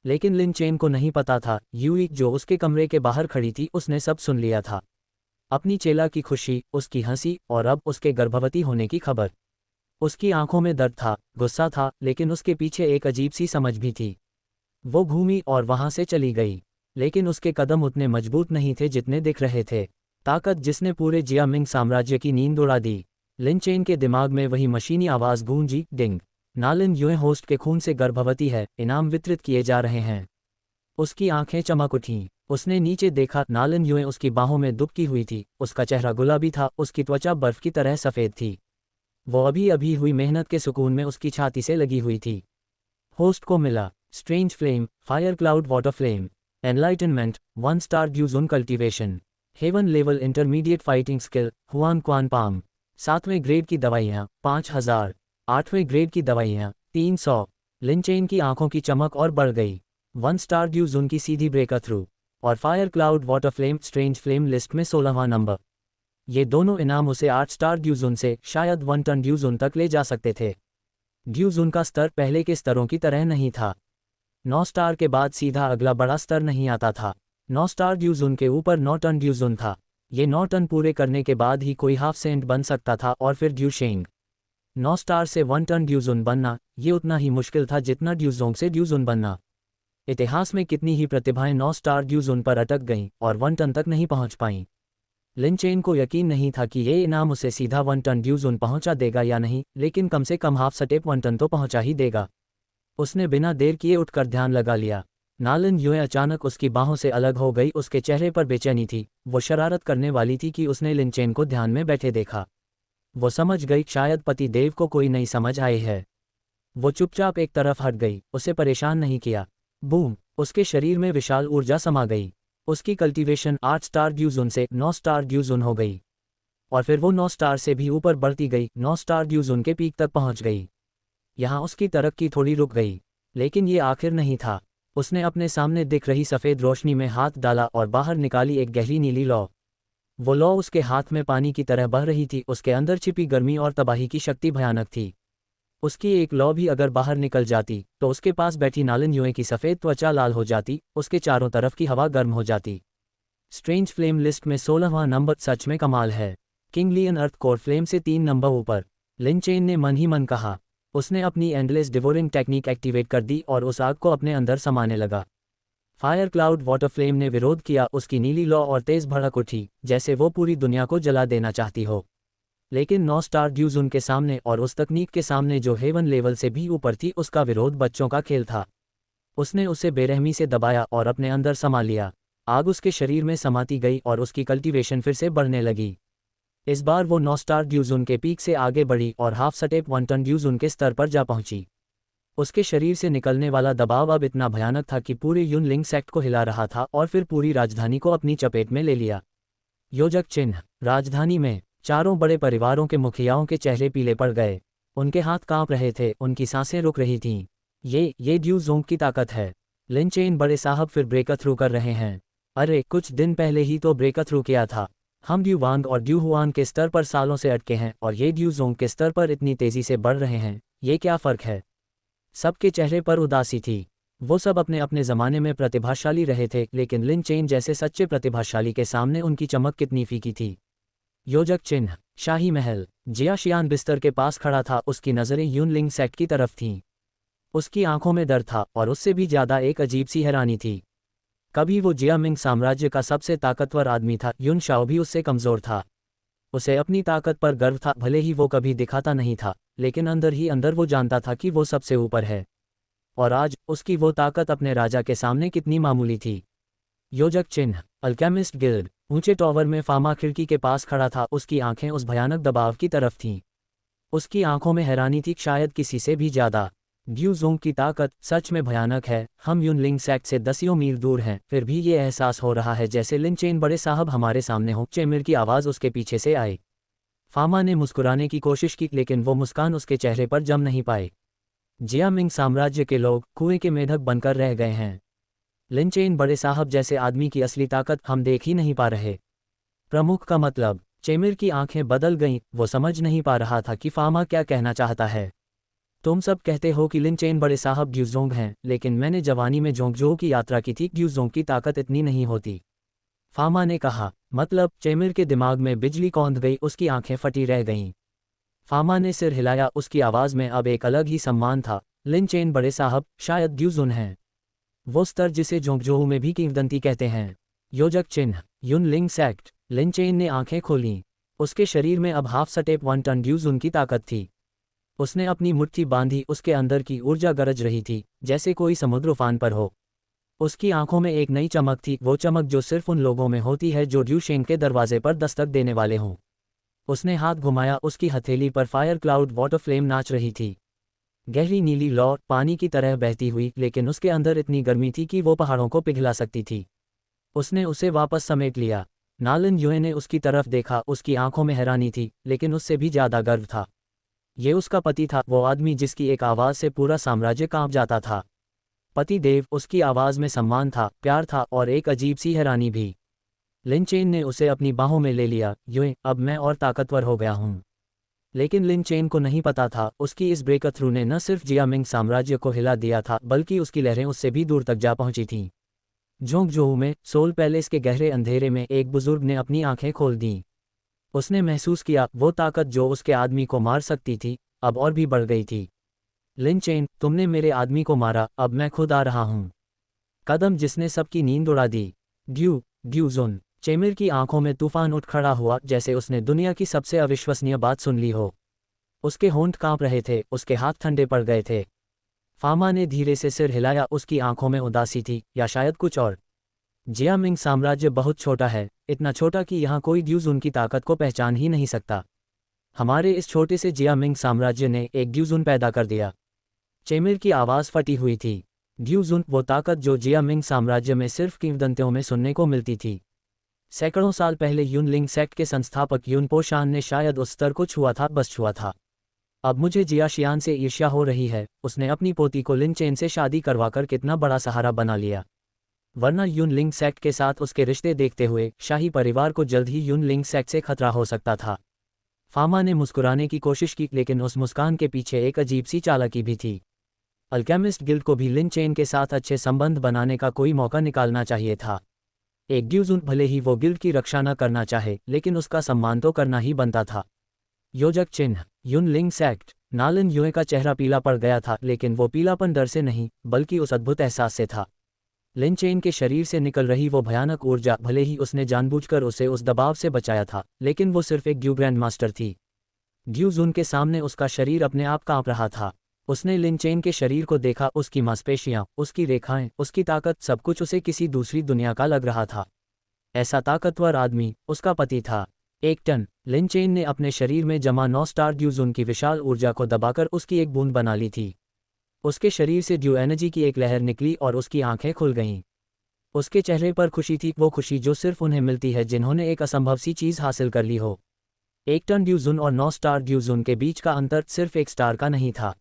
लेकिन लिन चेन को नहीं पता था, यू यी जो उसके कमरे के बाहर खड़ी थी, उसने सब सुन लिया था। अपनी चेला की खुशी, उसकी हंसी और अब उसके गर्भवती होने की खबर। उसकी आंखों में दर्द था, गुस्सा था, लेकिन उसके पीछे एक अजीब सी समझ भी थी। वो घूमी और वहां से चली गई। लेकिन उसके कदम उतने मजबूत नहीं थे जितने दिख रहे थे। ताकत जिसने पूरे जियामिंग साम्राज्य की नींद उड़ा दी। लिन चेन के दिमाग में वही मशीनी आवाज गूंजी, डिंग। नालिन युए होस्ट के खून से गर्भवती है, इनाम वितरित किए जा रहे हैं। उसकी आंखें चमक उठीं। उसने नीचे देखा, नालिन युए उसकी बाहों में दुबकी हुई थी। उसका चेहरा गुलाबी था, उसकी त्वचा बर्फ की तरह सफ़ेद थी। वो अभी अभी हुई मेहनत के सुकून में उसकी छाती से लगी हुई थी। होस्ट को मिला strange flame, fire cloud water flame, enlightenment, 1 star ड्यूज ऑन cultivation, heaven level intermediate fighting skill, Huan Quan palm, 7वें ग्रेड की दवाइयाँ 5000, 8वें ग्रेड की दवाइयाँ 300। लिन चेन की आंखों की चमक और बढ़ गई। 1 स्टार ड्यूज उनकी सीधी ब्रेकर थ्रू और fire cloud water flame strange flame list में 16वां नंबर। ये दोनों इनाम उसे 8 स्टार ड्यूजोन से शायद 1 टन ड्यूजोन तक ले जा सकते थे। ड्यूजोन का स्तर पहले के स्तरों की तरह नहीं था। 9 स्टार के बाद सीधा अगला बड़ा स्तर नहीं आता था। 9 स्टार ड्यूजोन के ऊपर 9 टन ड्यूजोन था। ये 9 टन पूरे करने के बाद ही कोई हाफ सेंट बन सकता था और फिर ड्यूशेंग। 9 स्टार से 1 टन ड्यूजोन बनना, ये उतना ही मुश्किल था जितना ड्यूजोंग से ड्यूजोन बनना। इतिहास में कितनी ही प्रतिभाएं 9 स्टार ड्यूजोन पर अटक गईं और 1 टन तक नहीं पहुंच पाईं। लिन चेन को यकीन नहीं था कि ये इनाम उसे सीधा 1 टन ड्यूजोन पहुंचा देगा या नहीं, लेकिन कम से कम हाफ स्टेप 1 टन तो पहुंचा ही देगा। उसने बिना देर किए उठकर ध्यान लगा लिया। नालिन युए अचानक उसकी बाहों से अलग हो गई। उसके चेहरे पर बेचैनी थी। वो शरारत करने वाली थी कि उसने लिन चेन को ध्यान में बैठे देखा। वो समझ गई शायद पति देव को कोई नई समझ आई है। वो चुपचाप एक तरफ हट गई, उसे परेशान नहीं किया। बूम, उसके शरीर में विशाल ऊर्जा समा गई। उसकी कल्टीवेशन 8 स्टार ड्यूजोन से 9 स्टार ड्यूजोन हो गई। और फिर वो 9 स्टार से भी ऊपर बढ़ती गई, 9 स्टार ड्यूजोन के पीक तक पहुंच गई। यहाँ उसकी तरक्की थोड़ी रुक गई, लेकिन ये आखिर नहीं था। उसने अपने सामने दिख रही सफ़ेद रोशनी में हाथ डाला और बाहर निकाली एक गहरी नीली लौ। वो लौ उसके हाथ में पानी की तरह बह रही थी। उसके अंदर छिपी गर्मी और तबाही की शक्ति भयानक थी। उसकी एक लौ भी अगर बाहर निकल जाती तो उसके पास बैठी नालिन युए की सफ़ेद त्वचा लाल हो जाती, उसके चारों तरफ की हवा गर्म हो जाती। स्ट्रेंज फ्लेम लिस्ट में 16वां नंबर सच में कमाल है। किंग लियन अर्थ कोर फ्लेम से 3 नंबर ऊपर। लिन चेन ने मन ही मन कहा। उसने अपनी एंडलेस डिवोरिंग टेक्निक एक्टिवेट कर दी और उस आग को अपने अंदर समाने लगा। फायर क्लाउड वाटर फ्लेम ने विरोध किया, उसकी नीली लौ और तेज भड़क उठी, जैसे वो पूरी दुनिया को जला देना चाहती हो। लेकिन 9 स्टार ड्यूज़न के सामने और उस तकनीक के सामने जो हेवन लेवल से भी ऊपर थी, उसका विरोध बच्चों का खेल था। उसने उसे बेरहमी से दबाया और अपने अंदर समा लिया। आग उसके शरीर में समाती गई और उसकी कल्टीवेशन फिर से बढ़ने लगी। इस बार वो 9 स्टार ड्यूज़न के पीक से आगे बढ़ी और हाफ स्टेप 1 टन ड्यूज़न के स्तर पर जा पहुंची। उसके शरीर से निकलने वाला दबाव अब इतना भयानक था कि पूरे यूनलिंग सेक्ट को हिला रहा था और फिर पूरी राजधानी को अपनी चपेट में ले लिया। योजक चिन्ह। राजधानी में चारों बड़े परिवारों के मुखियाओं के चेहरे पीले पड़ गए। उनके हाथ कांप रहे थे, उनकी सांसें रुक रही थीं। ये ड्यू जोंग की ताकत है। लिन चेन बड़े साहब फिर ब्रेक थ्रू कर रहे हैं। अरे कुछ दिन पहले ही तो ब्रेक थ्रू किया था। हम ड्यू वांग और ड्यू हुआन के स्तर पर सालों से अटके हैं और ये ड्यू जोंग के स्तर पर इतनी तेजी से बढ़ रहे हैं। ये क्या फ़र्क है? सबके चेहरे पर उदासी थी। वो सब अपने अपने ज़माने में प्रतिभाशाली रहे थे, लेकिन लिन चेन जैसे सच्चे प्रतिभाशाली के सामने उनकी चमक कितनी फीकी थी। योजक चिन्ह। शाही महल। जियाशियान बिस्तर के पास खड़ा था, उसकी नज़रें यूनलिंग सेक्ट की तरफ थीं। उसकी आंखों में डर था और उससे भी ज़्यादा एक अजीब सी हैरानी थी। कभी वो जियामिंग साम्राज्य का सबसे ताकतवर आदमी था, युन शाओ भी उससे कमज़ोर था। उसे अपनी ताकत पर गर्व था, भले ही वो कभी दिखाता नहीं था, लेकिन अंदर ही अंदर वो जानता था कि वो सबसे ऊपर है। और आज उसकी वो ताकत अपने राजा के सामने कितनी मामूली थी। योजक चिन्ह। Alchemist guild. ऊंचे टॉवर में फामा खिड़की के पास खड़ा था, उसकी आंखें उस भयानक दबाव की तरफ थीं। उसकी आंखों में हैरानी थी, शायद किसी से भी ज़्यादा। ड्यू जोंग की ताकत सच में भयानक है। हम यूनलिंग सेक्ट से दसियों मील दूर हैं, फिर भी ये एहसास हो रहा है जैसे लिन चेन बड़े साहब हमारे सामने हो। चेमिर की आवाज़ उसके पीछे से आई। फामा ने मुस्कुराने की कोशिश की, लेकिन वो मुस्कान उसके चेहरे पर जम नहीं पाई। जियामिंग साम्राज्य के लोग कुएं के मेढक बनकर रह गए हैं। लिन चेन बड़े साहब जैसे आदमी की असली ताकत हम देख ही नहीं पा रहे। प्रमुख का मतलब। चेमिर की आंखें बदल गईं, वो समझ नहीं पा रहा था कि फामा क्या कहना चाहता है। तुम सब कहते हो कि लिन चेन बड़े साहब ड्यूज़ोंग हैं, लेकिन मैंने जवानी में जोंगजोऊ की यात्रा की थी। ड्यूज़ोंग की ताकत इतनी नहीं होती। फामा ने कहा। मतलब? चेमिर के दिमाग में बिजली कौंध गई, उसकी आंखें फटी रह गईं। फामा ने सिर हिलाया, उसकी आवाज़ में अब एक अलग ही सम्मान था। लिन चेन बड़े साहब शायद ड्यूज़ुन हैं। वो स्तर जिसे जोंगजोऊ में भी किंवदंती कहते हैं। योजक चिन्ह। यूनलिंग सेक्ट। लिन चेन ने आंखें खोलीं। उसके शरीर में अब हाफ स्टेप 1 टन ड्यूज़ुन की ताकत थी। उसने अपनी मुट्ठी बांधी, उसके अंदर की ऊर्जा गरज रही थी, जैसे कोई समुद्र उफान पर हो। उसकी आंखों में एक नई चमक थी, वो चमक जो सिर्फ उन लोगों में होती है जो ड्यू शेंग के दरवाजे पर दस्तक देने वाले हों। उसने हाथ घुमाया, उसकी हथेली पर फायर क्लाउड वाटर फ्लेम नाच रही थी। गहरी नीली लौ पानी की तरह बहती हुई, लेकिन उसके अंदर इतनी गर्मी थी कि वो पहाड़ों को पिघला सकती थी। उसने उसे वापस समेट लिया। नालन युए ने उसकी तरफ देखा, उसकी आंखों में हैरानी थी, लेकिन उससे भी ज़्यादा गर्व था। ये उसका पति था, वो आदमी जिसकी एक आवाज़ से पूरा साम्राज्य कांप जाता था। पति देव। उसकी आवाज़ में सम्मान था, प्यार था और एक अजीब सी हैरानी भी। लिन चेन ने उसे अपनी बाहों में ले लिया। युए, अब मैं और ताकतवर हो गया हूँ। लेकिन लिन चेन को नहीं पता था, उसकी इस ब्रेक थ्रू ने न सिर्फ जियामिंग साम्राज्य को हिला दिया था, बल्कि उसकी लहरें उससे भी दूर तक जा पहुंची थीं। जोंगजोऊ में सोल पैलेस के गहरे अंधेरे में एक बुजुर्ग ने अपनी आंखें खोल दीं। उसने महसूस किया वो ताकत जो उसके आदमी को मार सकती थी, अब और भी बढ़ गई थी। लिन चेन, तुमने मेरे आदमी को मारा, अब मैं खुद आ रहा हूँ। कदम जिसने सबकी नींद उड़ा दी। ड्यूज़ुन। चेमिर की आंखों में तूफान उठ खड़ा हुआ, जैसे उसने दुनिया की सबसे अविश्वसनीय बात सुन ली हो। उसके होंठ कांप रहे थे, उसके हाथ ठंडे पड़ गए थे। फामा ने धीरे से सिर हिलाया, उसकी आंखों में उदासी थी, या शायद कुछ और। जियामिंग साम्राज्य बहुत छोटा है, इतना छोटा कि यहाँ कोई ड्यूज़ुन की ताकत को पहचान ही नहीं सकता। हमारे इस छोटे से जियामिंग साम्राज्य ने एक ड्यूज़ुन पैदा कर दिया। चेमिर की आवाज़ फटी हुई थी। ड्यूज़ुन, वो ताकत जो जियामिंग साम्राज्य में सिर्फ किंवदंतियों में सुनने को मिलती थी। सैकड़ों साल पहले यूनलिंग सेक्ट के संस्थापक यूनपो शान ने शायद उस स्तर को छुआ था, बस छुआ था। अब मुझे जियाशियान से ईर्ष्या हो रही है। उसने अपनी पोती को लिन चेन से शादी करवाकर कितना बड़ा सहारा बना लिया। वरना यूनलिंग सेक्ट के साथ उसके रिश्ते देखते हुए शाही परिवार को जल्द ही यूनलिंग सेक्ट से खतरा हो सकता था। फामा ने मुस्कुराने की कोशिश की, लेकिन उस मुस्कान के पीछे एक अजीब सी चालाकी भी थी। अल्केमिस्ट गिल्ड को भी लिन चेन के साथ अच्छे संबंध बनाने का कोई मौका निकालना चाहिए था। एक ड्यूज़ुन, भले ही वो गिल्ड की रक्षा न करना चाहे, लेकिन उसका सम्मान तो करना ही बनता था। योजक चिन्ह। यूनलिंग सेक्ट। नालन युए का चेहरा पीला पड़ गया था, लेकिन वो पीलापन डर से नहीं, बल्कि उस अद्भुत एहसास से था। लिन चेन के शरीर से निकल रही वो भयानक ऊर्जा, भले ही उसने जानबूझकर उसे उस दबाव से बचाया था, लेकिन वो सिर्फ एक ड्यू ग्रैंड मास्टर थी। ड्यू जून के सामने उसका शरीर अपने आप कांप रहा था। उसने लिन चेन के शरीर को देखा, उसकी मांसपेशियां, उसकी रेखाएं, उसकी ताकत, सब कुछ उसे किसी दूसरी दुनिया का लग रहा था। ऐसा ताकतवर आदमी उसका पति था। 1 टन। लिन चेन ने अपने शरीर में जमा 9 स्टार ड्यू जून की विशाल ऊर्जा को दबाकर उसकी एक बूंद बना ली थी। उसके शरीर से ड्यू एनर्जी की एक लहर निकली और उसकी आंखें खुल गईं। उसके चेहरे पर खुशी थी, वो खुशी जो सिर्फ उन्हें मिलती है जिन्होंने एक असंभव सी चीज़ हासिल कर ली हो। 1 टन ड्यू जून और 9 स्टार ड्यू जून के बीच का अंतर सिर्फ एक स्टार का नहीं था।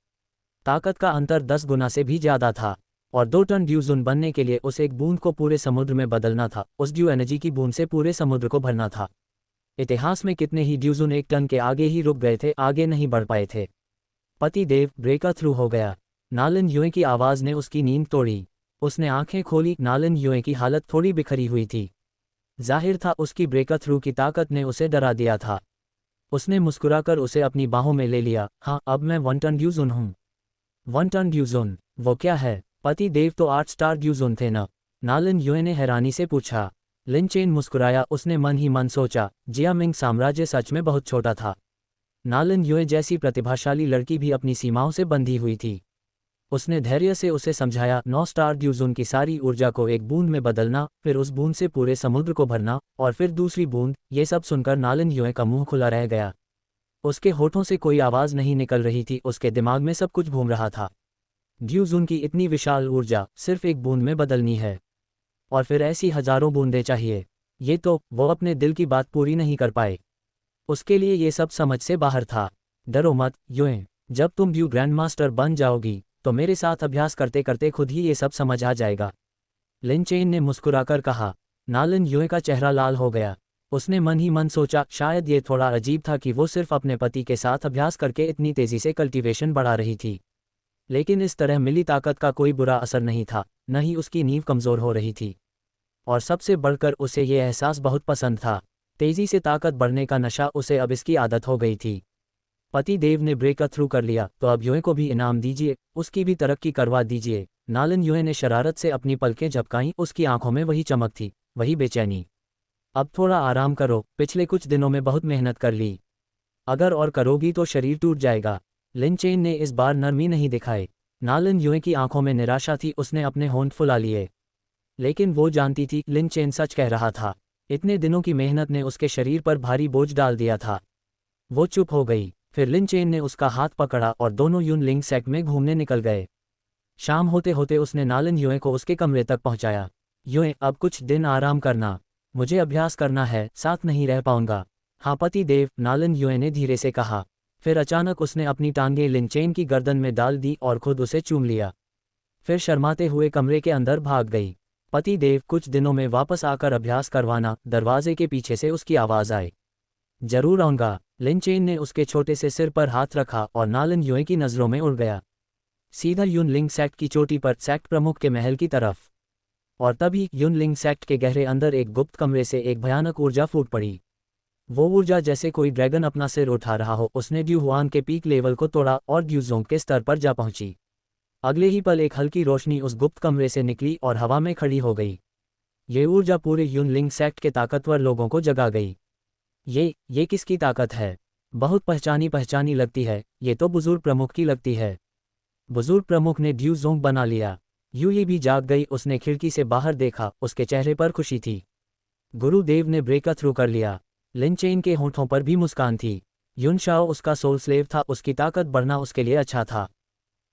ताकत का अंतर 10 गुना से भी ज़्यादा था। और 2 टन ड्यू जून बनने के लिए उस एक बूंद को पूरे समुद्र में बदलना था, उस ड्यू एनर्जी की बूंद से पूरे समुद्र को भरना था। इतिहास में कितने ही ड्यू जून 1 टन के आगे ही रुक गए थे, आगे नहीं बढ़ पाए थे। पति देव ब्रेक थ्रू हो गया। नालन युए की आवाज़ ने उसकी नींद तोड़ी। उसने आंखें खोली। नालन युए की हालत थोड़ी बिखरी हुई थी। जाहिर था उसकी ब्रेक थ्रू की ताकत ने उसे डरा दिया था। उसने मुस्कुराकर उसे अपनी बाहों में ले लिया। हाँ, अब मैं 1 टन ड्यू जून हूँ। 1 टन ड्यू जून, वो क्या है? पति देव तो 8 स्टार ड्यू जून थे न? नालन युए ने हैरानी से पूछा। लिन चेन मुस्कुराया। उसने मन ही मन सोचा, जियामिंग साम्राज्य सच में बहुत छोटा था। नालन युए जैसी प्रतिभाशाली लड़की भी अपनी सीमाओं से बंधी हुई थी। उसने धैर्य से उसे समझाया, 9 स्टार ड्यू जून की सारी ऊर्जा को एक बूंद में बदलना, फिर उस बूंद से पूरे समुद्र को भरना, और फिर दूसरी बूंद। ये सब सुनकर नालन युए का मुंह खुला रह गया। उसके होठों से कोई आवाज़ नहीं निकल रही थी, उसके दिमाग में सब कुछ घूम रहा था। ड्यू जून की इतनी विशाल ऊर्जा सिर्फ एक बूंद में बदलनी है, और फिर ऐसी हजारों बूंदें चाहिए। ये तो वो अपने दिल की बात पूरी नहीं कर पाए। उसके लिए ये सब समझ से बाहर था। डरो मत युए, जब तुम ड्यू ग्रैंड मास्टर बन जाओगी तो मेरे साथ अभ्यास करते करते खुद ही ये सब समझ आ जाएगा। लिन चेन ने मुस्कुराकर कहा। नालन युए का चेहरा लाल हो गया। उसने मन ही मन सोचा, शायद ये थोड़ा अजीब था कि वो सिर्फ अपने पति के साथ अभ्यास करके इतनी तेजी से कल्टीवेशन बढ़ा रही थी, लेकिन इस तरह मिली ताकत का कोई बुरा असर नहीं था, न ही उसकी नींव कमज़ोर हो रही थी। और सबसे बढ़कर उसे ये एहसास बहुत पसंद था। तेजी से ताकत बढ़ने का नशा उसे अब इसकी आदत हो गई थी। पति देव ने ब्रेक थ्रू कर लिया, तो अब युए को भी इनाम दीजिए, उसकी भी तरक्की करवा दीजिए। नालन युए ने शरारत से अपनी पलकें झपकाईं। उसकी आंखों में वही चमक थी, वही बेचैनी। अब थोड़ा आराम करो, पिछले कुछ दिनों में बहुत मेहनत कर ली। अगर और करोगी तो शरीर टूट जाएगा। लिन चेन ने इस बार नरमी नहीं दिखाई। नालन युए की आंखों में निराशा थी। उसने अपने होंठ फुला लिए, लेकिन वो जानती थी लिन चेन सच कह रहा था। इतने दिनों की मेहनत ने उसके शरीर पर भारी बोझ डाल दिया था। वो चुप हो गई। फिर लिन चेन ने उसका हाथ पकड़ा और दोनों यून लिंग सेक्ट में घूमने निकल गए। शाम होते होते उसने नालन युए को उसके कमरे तक पहुंचाया। युए, अब कुछ दिन आराम करना, मुझे अभ्यास करना है, साथ नहीं रह पाऊंगा। हाँ पति देव, नालन युए ने धीरे से कहा। फिर अचानक उसने अपनी टांगें लिन चेन की गर्दन में डाल दी और खुद उसे चूम लिया। फिर शर्माते हुए कमरे के अंदर भाग गई। पति देव, कुछ दिनों में वापस आकर अभ्यास करवाना। दरवाजे के पीछे से उसकी आवाज़ आई। जरूर आऊंगा। लिन चेन ने उसके छोटे से सिर पर हाथ रखा और नालन युए की नज़रों में उड़ गया, सीधा यून लिंग सेक्ट की चोटी पर, सेक्ट प्रमुख के महल की तरफ। और तभी यून लिंग सेक्ट के गहरे अंदर एक गुप्त कमरे से एक भयानक ऊर्जा फूट पड़ी। वो ऊर्जा जैसे कोई ड्रैगन अपना सिर उठा रहा हो। उसने ड्यू हुआन के पीक लेवल को तोड़ा और ड्यू जोंग के स्तर पर जा पहुंची। अगले ही पल एक हल्की रोशनी उस गुप्त कमरे से निकली और हवा में खड़ी हो गई। ये ऊर्जा पूरे यून लिंग सेक्ट के ताकतवर लोगों को जगा गई। ये किसकी ताकत है? बहुत पहचानी पहचानी लगती है। ये तो बुजुर्ग प्रमुख की लगती है। बुजुर्ग प्रमुख ने ड्यू जोंग बना लिया। यूई भी जाग गई। उसने खिड़की से बाहर देखा, उसके चेहरे पर खुशी थी। गुरुदेव ने ब्रेक थ्रू कर लिया। लिन चेन के होठों पर भी मुस्कान थी। युन शाओ उसका सोल स्लेव था, उसकी ताकत बढ़ना उसके लिए अच्छा था।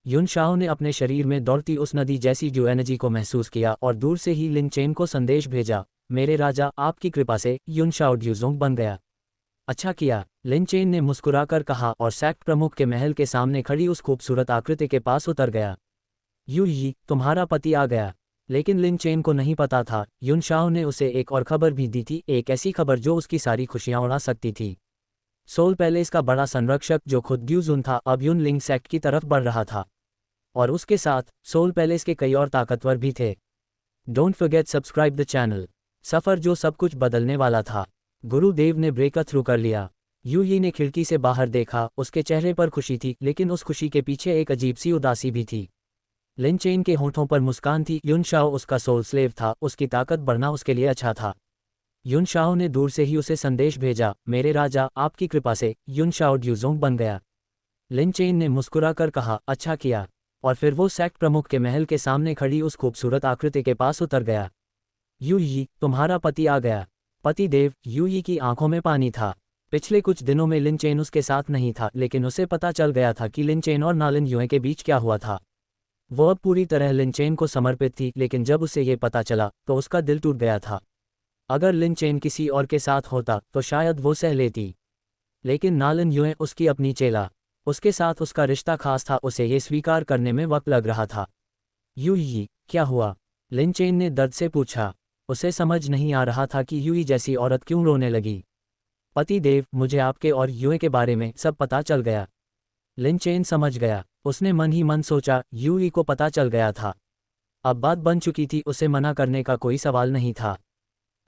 युन शाओ ने अपने शरीर में दौड़ती उस नदी जैसी ड्यू एनर्जी को महसूस किया और दूर से ही लिन चेन को संदेश भेजा, मेरे राजा, आपकी कृपा से युन शाओ ड्यू जोंग बन गया। अच्छा किया, लिन चेन ने मुस्कुराकर कहा और सेक्ट प्रमुख के महल के सामने खड़ी उस खूबसूरत आकृति के पास उतर गया। यूई, तुम्हारा पति आ गया। लेकिन लिन चेन को नहीं पता था, युन शाओ ने उसे एक और खबर भी दी थी, एक ऐसी खबर जो उसकी सारी खुशियां उड़ा सकती थी। सोल पैलेस का बड़ा संरक्षक जो खुद ड्यू जुन था, अब यून लिंग सेक्ट की तरफ बढ़ रहा था, और उसके साथ सोल पैलेस के कई और ताकतवर भी थे। Don't forget subscribe the channel. सफ़र जो सब कुछ बदलने वाला था। गुरुदेव ने ब्रेक थ्रू कर लिया। यूई ने खिड़की से बाहर देखा। उसके चेहरे पर खुशी थी, लेकिन उस खुशी के पीछे एक अजीब सी उदासी भी थी। लिन चेन के होंठों पर मुस्कान थी। युन शाओ उसका सोल स्लेव था, उसकी ताकत बढ़ना उसके लिए अच्छा था। युन शाओ ने दूर से ही उसे संदेश भेजा, मेरे राजा, आपकी कृपा से युन शाओ ड्यूजोंग बन गया। लिन चेन ने मुस्कुराकर कहा, अच्छा किया। और फिर वो सेक्ट प्रमुख के महल के सामने खड़ी उस खूबसूरत आकृति के पास उतर गया। यू यी, तुम्हारा पति आ गया। पति देव। यू यी की आंखों में पानी था। पिछले कुछ दिनों में लिन चेन उसके साथ नहीं था, लेकिन उसे पता चल गया था कि लिन चेन और नालिन युए के बीच क्या हुआ था। वो अब पूरी तरह लिन चेन को समर्पित थी, लेकिन जब उसे ये पता चला तो उसका दिल टूट गया था। अगर लिन चेन किसी और के साथ होता तो शायद वो सह लेती, लेकिन नालिन युए उसकी अपनी चेला, उसके साथ उसका रिश्ता खास था, उसे ये स्वीकार करने में वक्त लग रहा था। यू यी, क्या हुआ? लिन चेन ने दर्द से पूछा। उसे समझ नहीं आ रहा था कि यूई जैसी औरत क्यों रोने लगी। पति देव, मुझे आपके और युए के बारे में सब पता चल गया। लिन चेन समझ गया। उसने मन ही मन सोचा, यूई को पता चल गया था। अब बात बन चुकी थी, उसे मना करने का कोई सवाल नहीं था।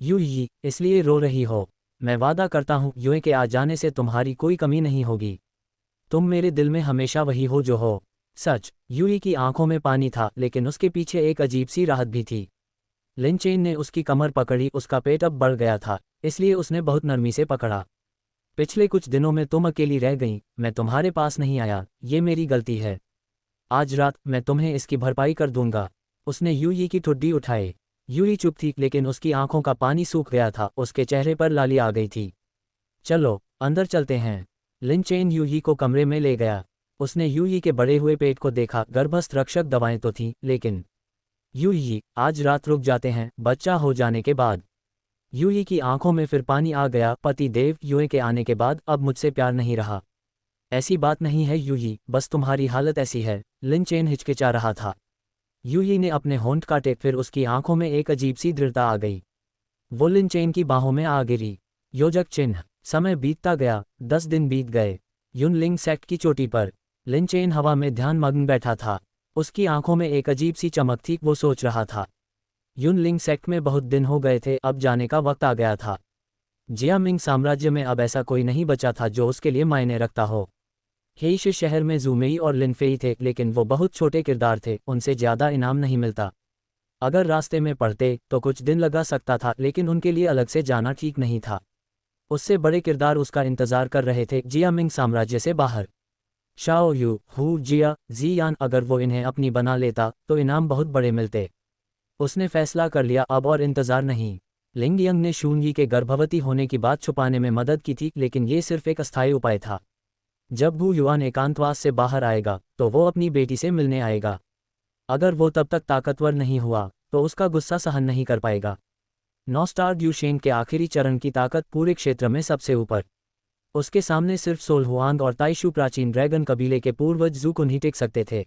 यूई, इसलिए रो रही हो? मैं वादा करता हूँ युए के आ जाने से तुम्हारी कोई कमी नहीं होगी। तुम मेरे दिल में हमेशा वही हो जो हो। सच। यूई की आंखों में पानी था, लेकिन उसके पीछे एक अजीब सी राहत भी थी। लिन चेन ने उसकी कमर पकड़ी, उसका पेट अब बढ़ गया था, इसलिए उसने बहुत नरमी से पकड़ा। पिछले कुछ दिनों में तुम अकेली रह गई, मैं तुम्हारे पास नहीं आया, ये मेरी गलती है। आज रात मैं तुम्हें इसकी भरपाई कर दूंगा। उसने यूई की ठुड्डी उठाई। यूई चुप थी, लेकिन उसकी आंखों का पानी सूख गया था, उसके चेहरे पर लाली आ गई थी। चलो अंदर चलते हैं। लिन चेन यूई को कमरे में ले गया। उसने यूई के बढ़े हुए पेट को देखा। गर्भस्थ रक्षक दवाएं तो थीं, लेकिन यूई, आज रात रुक जाते हैं, बच्चा हो जाने के बाद। यूई की आंखों में फिर पानी आ गया। पति देव, युए के आने के बाद अब मुझसे प्यार नहीं रहा। ऐसी बात नहीं है यूई, बस तुम्हारी हालत ऐसी है। लिन चेन हिचकिचा रहा था। यूई ने अपने होंठ काटे, फिर उसकी आंखों में एक अजीब सी दृढ़ता आ गई। वो लिन चेन की बाहों में आ गिरी। योजक चिन्ह। समय बीतता गया। 10 दिन बीत गए। युनलिंग सेक्ट की चोटी पर लिन चेन हवा में ध्यान मग्न बैठा था। उसकी आंखों में एक अजीब सी चमक थी। वो सोच रहा था, युनलिंग सेक्ट में बहुत दिन हो गए थे, अब जाने का वक्त आ गया था। जियामिंग साम्राज्य में अब ऐसा कोई नहीं बचा था जो उसके लिए मायने रखता हो। हेइश शहर में जूमेई और लिनफेई थे, लेकिन वो बहुत छोटे किरदार थे, उनसे ज्यादा इनाम नहीं मिलता। अगर रास्ते में पड़ते तो कुछ दिन लगा सकता था, लेकिन उनके लिए अलग से जाना ठीक नहीं था। उससे बड़े किरदार उसका इंतजार कर रहे थे जियामिंग साम्राज्य से बाहर। शाओ यू, हु जिया, जी यान, अगर वो इन्हें अपनी बना लेता तो इनाम बहुत बड़े मिलते। उसने फैसला कर लिया, अब और इंतजार नहीं। लिंग यंग ने शूनयी के गर्भवती होने की बात छुपाने में मदद की थी, लेकिन ये सिर्फ एक अस्थायी उपाय था। जब वू युआन एकांतवास से बाहर आएगा तो वो अपनी बेटी से मिलने आएगा। अगर वो तब तक ताकतवर नहीं हुआ तो उसका गुस्सा सहन नहीं कर पाएगा। 9 स्टार ड्यूशेन के आखिरी चरण की ताकत पूरे क्षेत्र में सबसे ऊपर। उसके सामने सिर्फ सोल हुआंग और ताइशू प्राचीन ड्रैगन कबीले के पूर्वज जूकुन ही टिक सकते थे।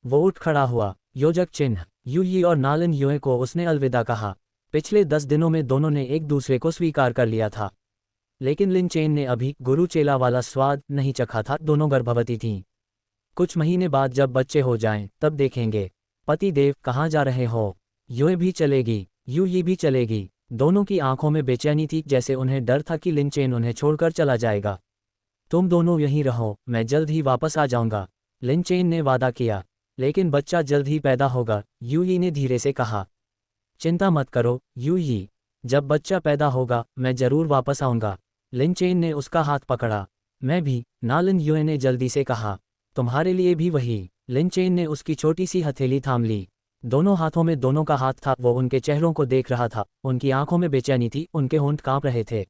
वो उठ खड़ा हुआ। योजक चिन्ह। यूई और नालिन युए को उसने अलविदा कहा। पिछले 10 दिनों में दोनों ने एक दूसरे को स्वीकार कर लिया था, लेकिन लिन चेन ने अभी गुरु चेला वाला स्वाद नहीं चखा था। दोनों गर्भवती थीं। कुछ महीने बाद जब बच्चे हो जाएं तब देखेंगे। पति देव, कहाँ जा रहे हो? युए भी चलेगी, यूई भी चलेगी। दोनों की आंखों में बेचैनी थी, जैसे उन्हें डर था कि लिन चेन उन्हें छोड़कर चला जाएगा। तुम दोनों यहीं रहो, मैं जल्द ही वापस आ जाऊंगा, लिन चेन ने वादा किया। लेकिन बच्चा जल्द ही पैदा होगा, यूई ने धीरे से कहा। चिंता मत करो यूई, जब बच्चा पैदा होगा मैं जरूर वापस आऊंगा। लिन चेन ने उसका हाथ पकड़ा। मैं भी, नालिन युए ने जल्दी से कहा। तुम्हारे लिए भी वही। लिन चेन ने उसकी छोटी सी हथेली थाम ली। दोनों हाथों में दोनों का हाथ था। वो उनके चेहरों को देख रहा था। उनकी आंखों में बेचैनी थी, उनके होंठ कांप रहे थे।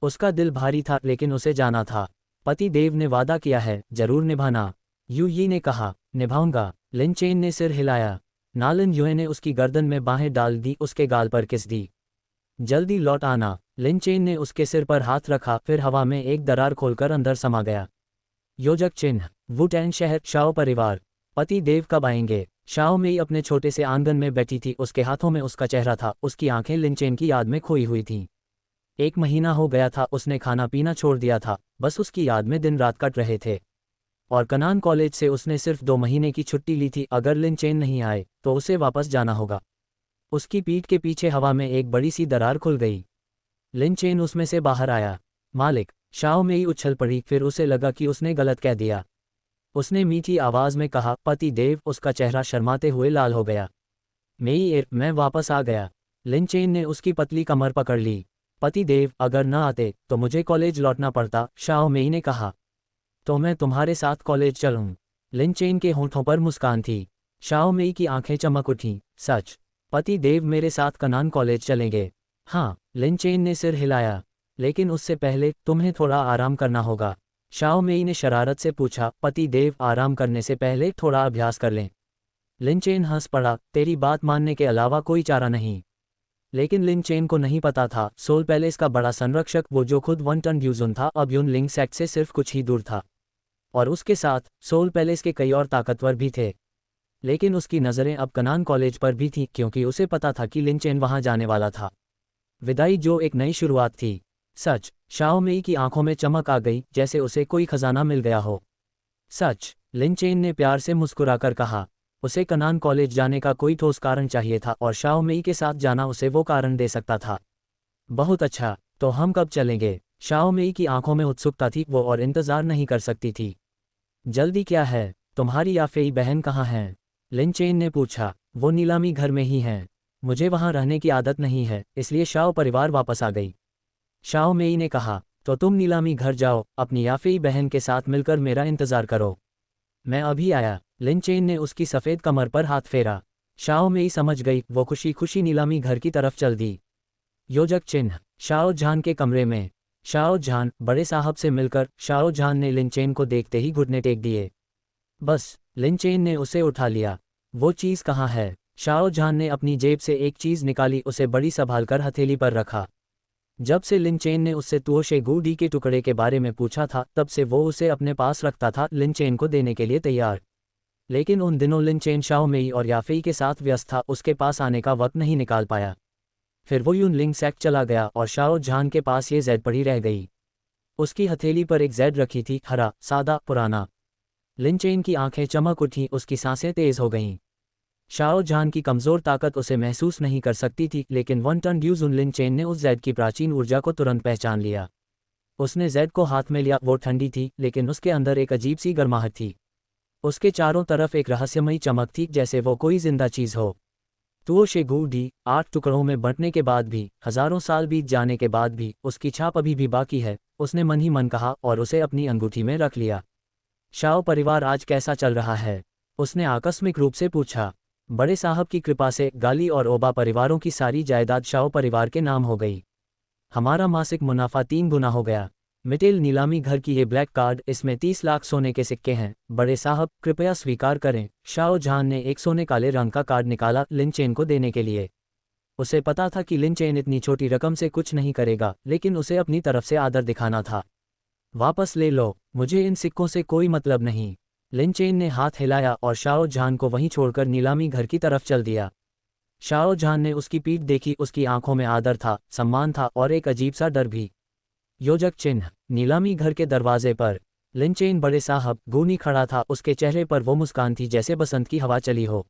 उसका दिल भारी था, लेकिन उसे जाना था। पति देव ने वादा किया है, जरूर निभाना, यूई ने कहा। निभाऊंगा, लिन चेन ने सिर हिलाया। नालिन युए ने उसकी गर्दन में बाहें डाल दी, उसके गाल पर किस दी। जल्दी लौट आना, लिन चेन ने उसके सिर पर हाथ रखा, फिर हवा में एक दरार खोलकर अंदर समा गया। योजक चिन्ह। वुटैन शहर, शाओ परिवार। पति देव कब आएंगे? शाओ मेई अपने छोटे से आंगन में बैठी थी, उसके हाथों में उसका चेहरा था, उसकी आंखें लिन चेन की याद में खोई हुई थीं। 1 महीना हो गया था, उसने खाना पीना छोड़ दिया था, बस उसकी याद में दिन रात कट रहे थे। और कनान कॉलेज से उसने सिर्फ 2 महीने की छुट्टी ली थी। अगर लिन चेन नहीं आए तो उसे वापस जाना होगा। उसकी पीठ के पीछे हवा में एक बड़ी सी दरार खुल गई। लिन चेन उसमें से बाहर आया। मालिक, शाओ मेई उछल पड़ी, फिर उसे लगा कि उसने गलत कह दिया। उसने मीठी आवाज में कहा। पति देव, उसका चेहरा शर्माते हुए लाल हो गया। मेई, मैं वापस आ गया। लिन चेन ने उसकी पतली कमर पकड़ ली। पति देव, अगर न आते तो मुझे कॉलेज लौटना पड़ता, शाओ मेई ने कहा। तो मैं तुम्हारे साथ कॉलेज चलूं। लिन चेन के होंठों पर मुस्कान थी। शाओ मेई की आंखें चमक उठीं। सच? पति देव मेरे साथ कनान कॉलेज चलेंगे? हाँ, लिन चेन ने सिर हिलाया। लेकिन उससे पहले तुम्हें थोड़ा आराम करना होगा। शाओ मेई ने शरारत से पूछा। पति देव, आराम करने से पहले थोड़ा अभ्यास कर लें। लिन चेन हंस पड़ा। तेरी बात मानने के अलावा कोई चारा नहीं। लेकिन लिन चेन को नहीं पता था, सोल पैलेस का बड़ा संरक्षक, वो जो खुद वन टन ड्यूजुन था, अब यून लिंग सेक्ट से सिर्फ कुछ ही दूर था। और उसके साथ सोल पैलेस के कई और ताकतवर भी थे। लेकिन उसकी नज़रें अब कनान कॉलेज पर भी थीं, क्योंकि उसे पता था कि लिन चेन वहां जाने वाला था। विदाई जो एक नई शुरुआत थी। सच? शाओ मेई की आंखों में चमक आ गई, जैसे उसे कोई खजाना मिल गया हो। सच? लिन चेन ने प्यार से मुस्कुराकर कहा। उसे कनान कॉलेज जाने का कोई ठोस कारण चाहिए था, और शाओ मेई के साथ जाना उसे वो कारण दे सकता था। बहुत अच्छा, तो हम कब चलेंगे? शाओ मेई की आंखों में उत्सुकता थी, वो और इंतजार नहीं कर सकती थी। जल्दी क्या है? तुम्हारी याफेई बहन कहाँ हैं? लिन चेन ने पूछा। वो नीलामी घर में ही हैं। मुझे वहां रहने की आदत नहीं है, इसलिए शाओ परिवार वापस आ गई। शाओ मेई ने कहा। तो तुम नीलामी घर जाओ, अपनी याफेई बहन के साथ मिलकर मेरा इंतजार करो। मैं अभी आया। लिन चेन ने उसकी सफ़ेद कमर पर हाथ फेरा। शाओ मेई समझ गई। वो खुशी खुशी नीलामी घर की तरफ चल दी। योजक चिन्ह। शाओ झान के कमरे में। शाओ झान, बड़े साहब से मिलकर। शाओ झान ने लिन चेन को देखते ही घुटने टेक दिए। बस, लिन चेन ने उसे उठा लिया। वो चीज़ कहाँ है? शाओ झान ने अपनी जेब से एक चीज़ निकाली, उसे बड़ी संभाल कर हथेली पर रखा। जब से लिन चेन ने उससे तुओशे गूडी के टुकड़े के बारे में पूछा था, तब से वो उसे अपने पास रखता था, लिन चेन को देने के लिए तैयार। लेकिन उन दिनों लिन चेन शाओ मेई और याफेई के साथ व्यस्त था, उसके पास आने का वक्त नहीं निकाल पाया। फिर वो यून लिंग सेक्ट चला गया और शाओ झान के पास ये जेड पड़ी रह गई। उसकी हथेली पर एक जेड रखी थी, हरा, सादा, पुराना। लिन चेन की आंखें चमक उठीं, उसकी सांसें तेज हो गईं। शाओ झान की कमज़ोर ताकत उसे महसूस नहीं कर सकती थी, लेकिन वन टन ड्यूजुन लिन चेन ने उस जेड की प्राचीन ऊर्जा को तुरंत पहचान लिया। उसने जेड को हाथ में लिया। वो ठंडी थी, लेकिन उसके अंदर एक अजीब सी गर्माहट थी। उसके चारों तरफ एक रहस्यमयी चमक थी, जैसे वो कोई जिंदा चीज हो। तुओशे गूडी 8 टुकड़ों में बंटने के बाद भी, हजारों साल बीत जाने के बाद भी, उसकी छाप अभी भी बाकी है, उसने मन ही मन कहा, और उसे अपनी अंगूठी में रख लिया। शाओ परिवार आज कैसा चल रहा है? उसने आकस्मिक रूप से पूछा। बड़े साहब की कृपा से गाली और ओबा परिवारों की सारी जायदाद शाओ परिवार के नाम हो गई। हमारा मासिक मुनाफा 3 गुना हो गया। मिटेल नीलामी घर की ये ब्लैक कार्ड, इसमें 30 लाख सोने के सिक्के हैं। बड़े साहब, कृपया स्वीकार करें। शाओ झान ने एक सोने काले रंग का कार्ड निकाला, लिन चेन को देने के लिए। उसे पता था कि लिन चेन इतनी छोटी रकम से कुछ नहीं करेगा, लेकिन उसे अपनी तरफ से आदर दिखाना था। वापस ले लो, मुझे इन सिक्कों से कोई मतलब नहीं। लिन चेन ने हाथ हिलाया और शाओ झान को वहीं छोड़कर नीलामी घर की तरफ चल दिया। शाओ झान ने उसकी पीठ देखी, उसकी आंखों में आदर था, सम्मान था और एक अजीब सा डर भी। योजक चिन्ह। नीलामी घर के दरवाजे पर लिन चेन बड़े साहब गूनी खड़ा था, उसके चेहरे पर वो मुस्कान थी जैसे बसंत की हवा चली हो।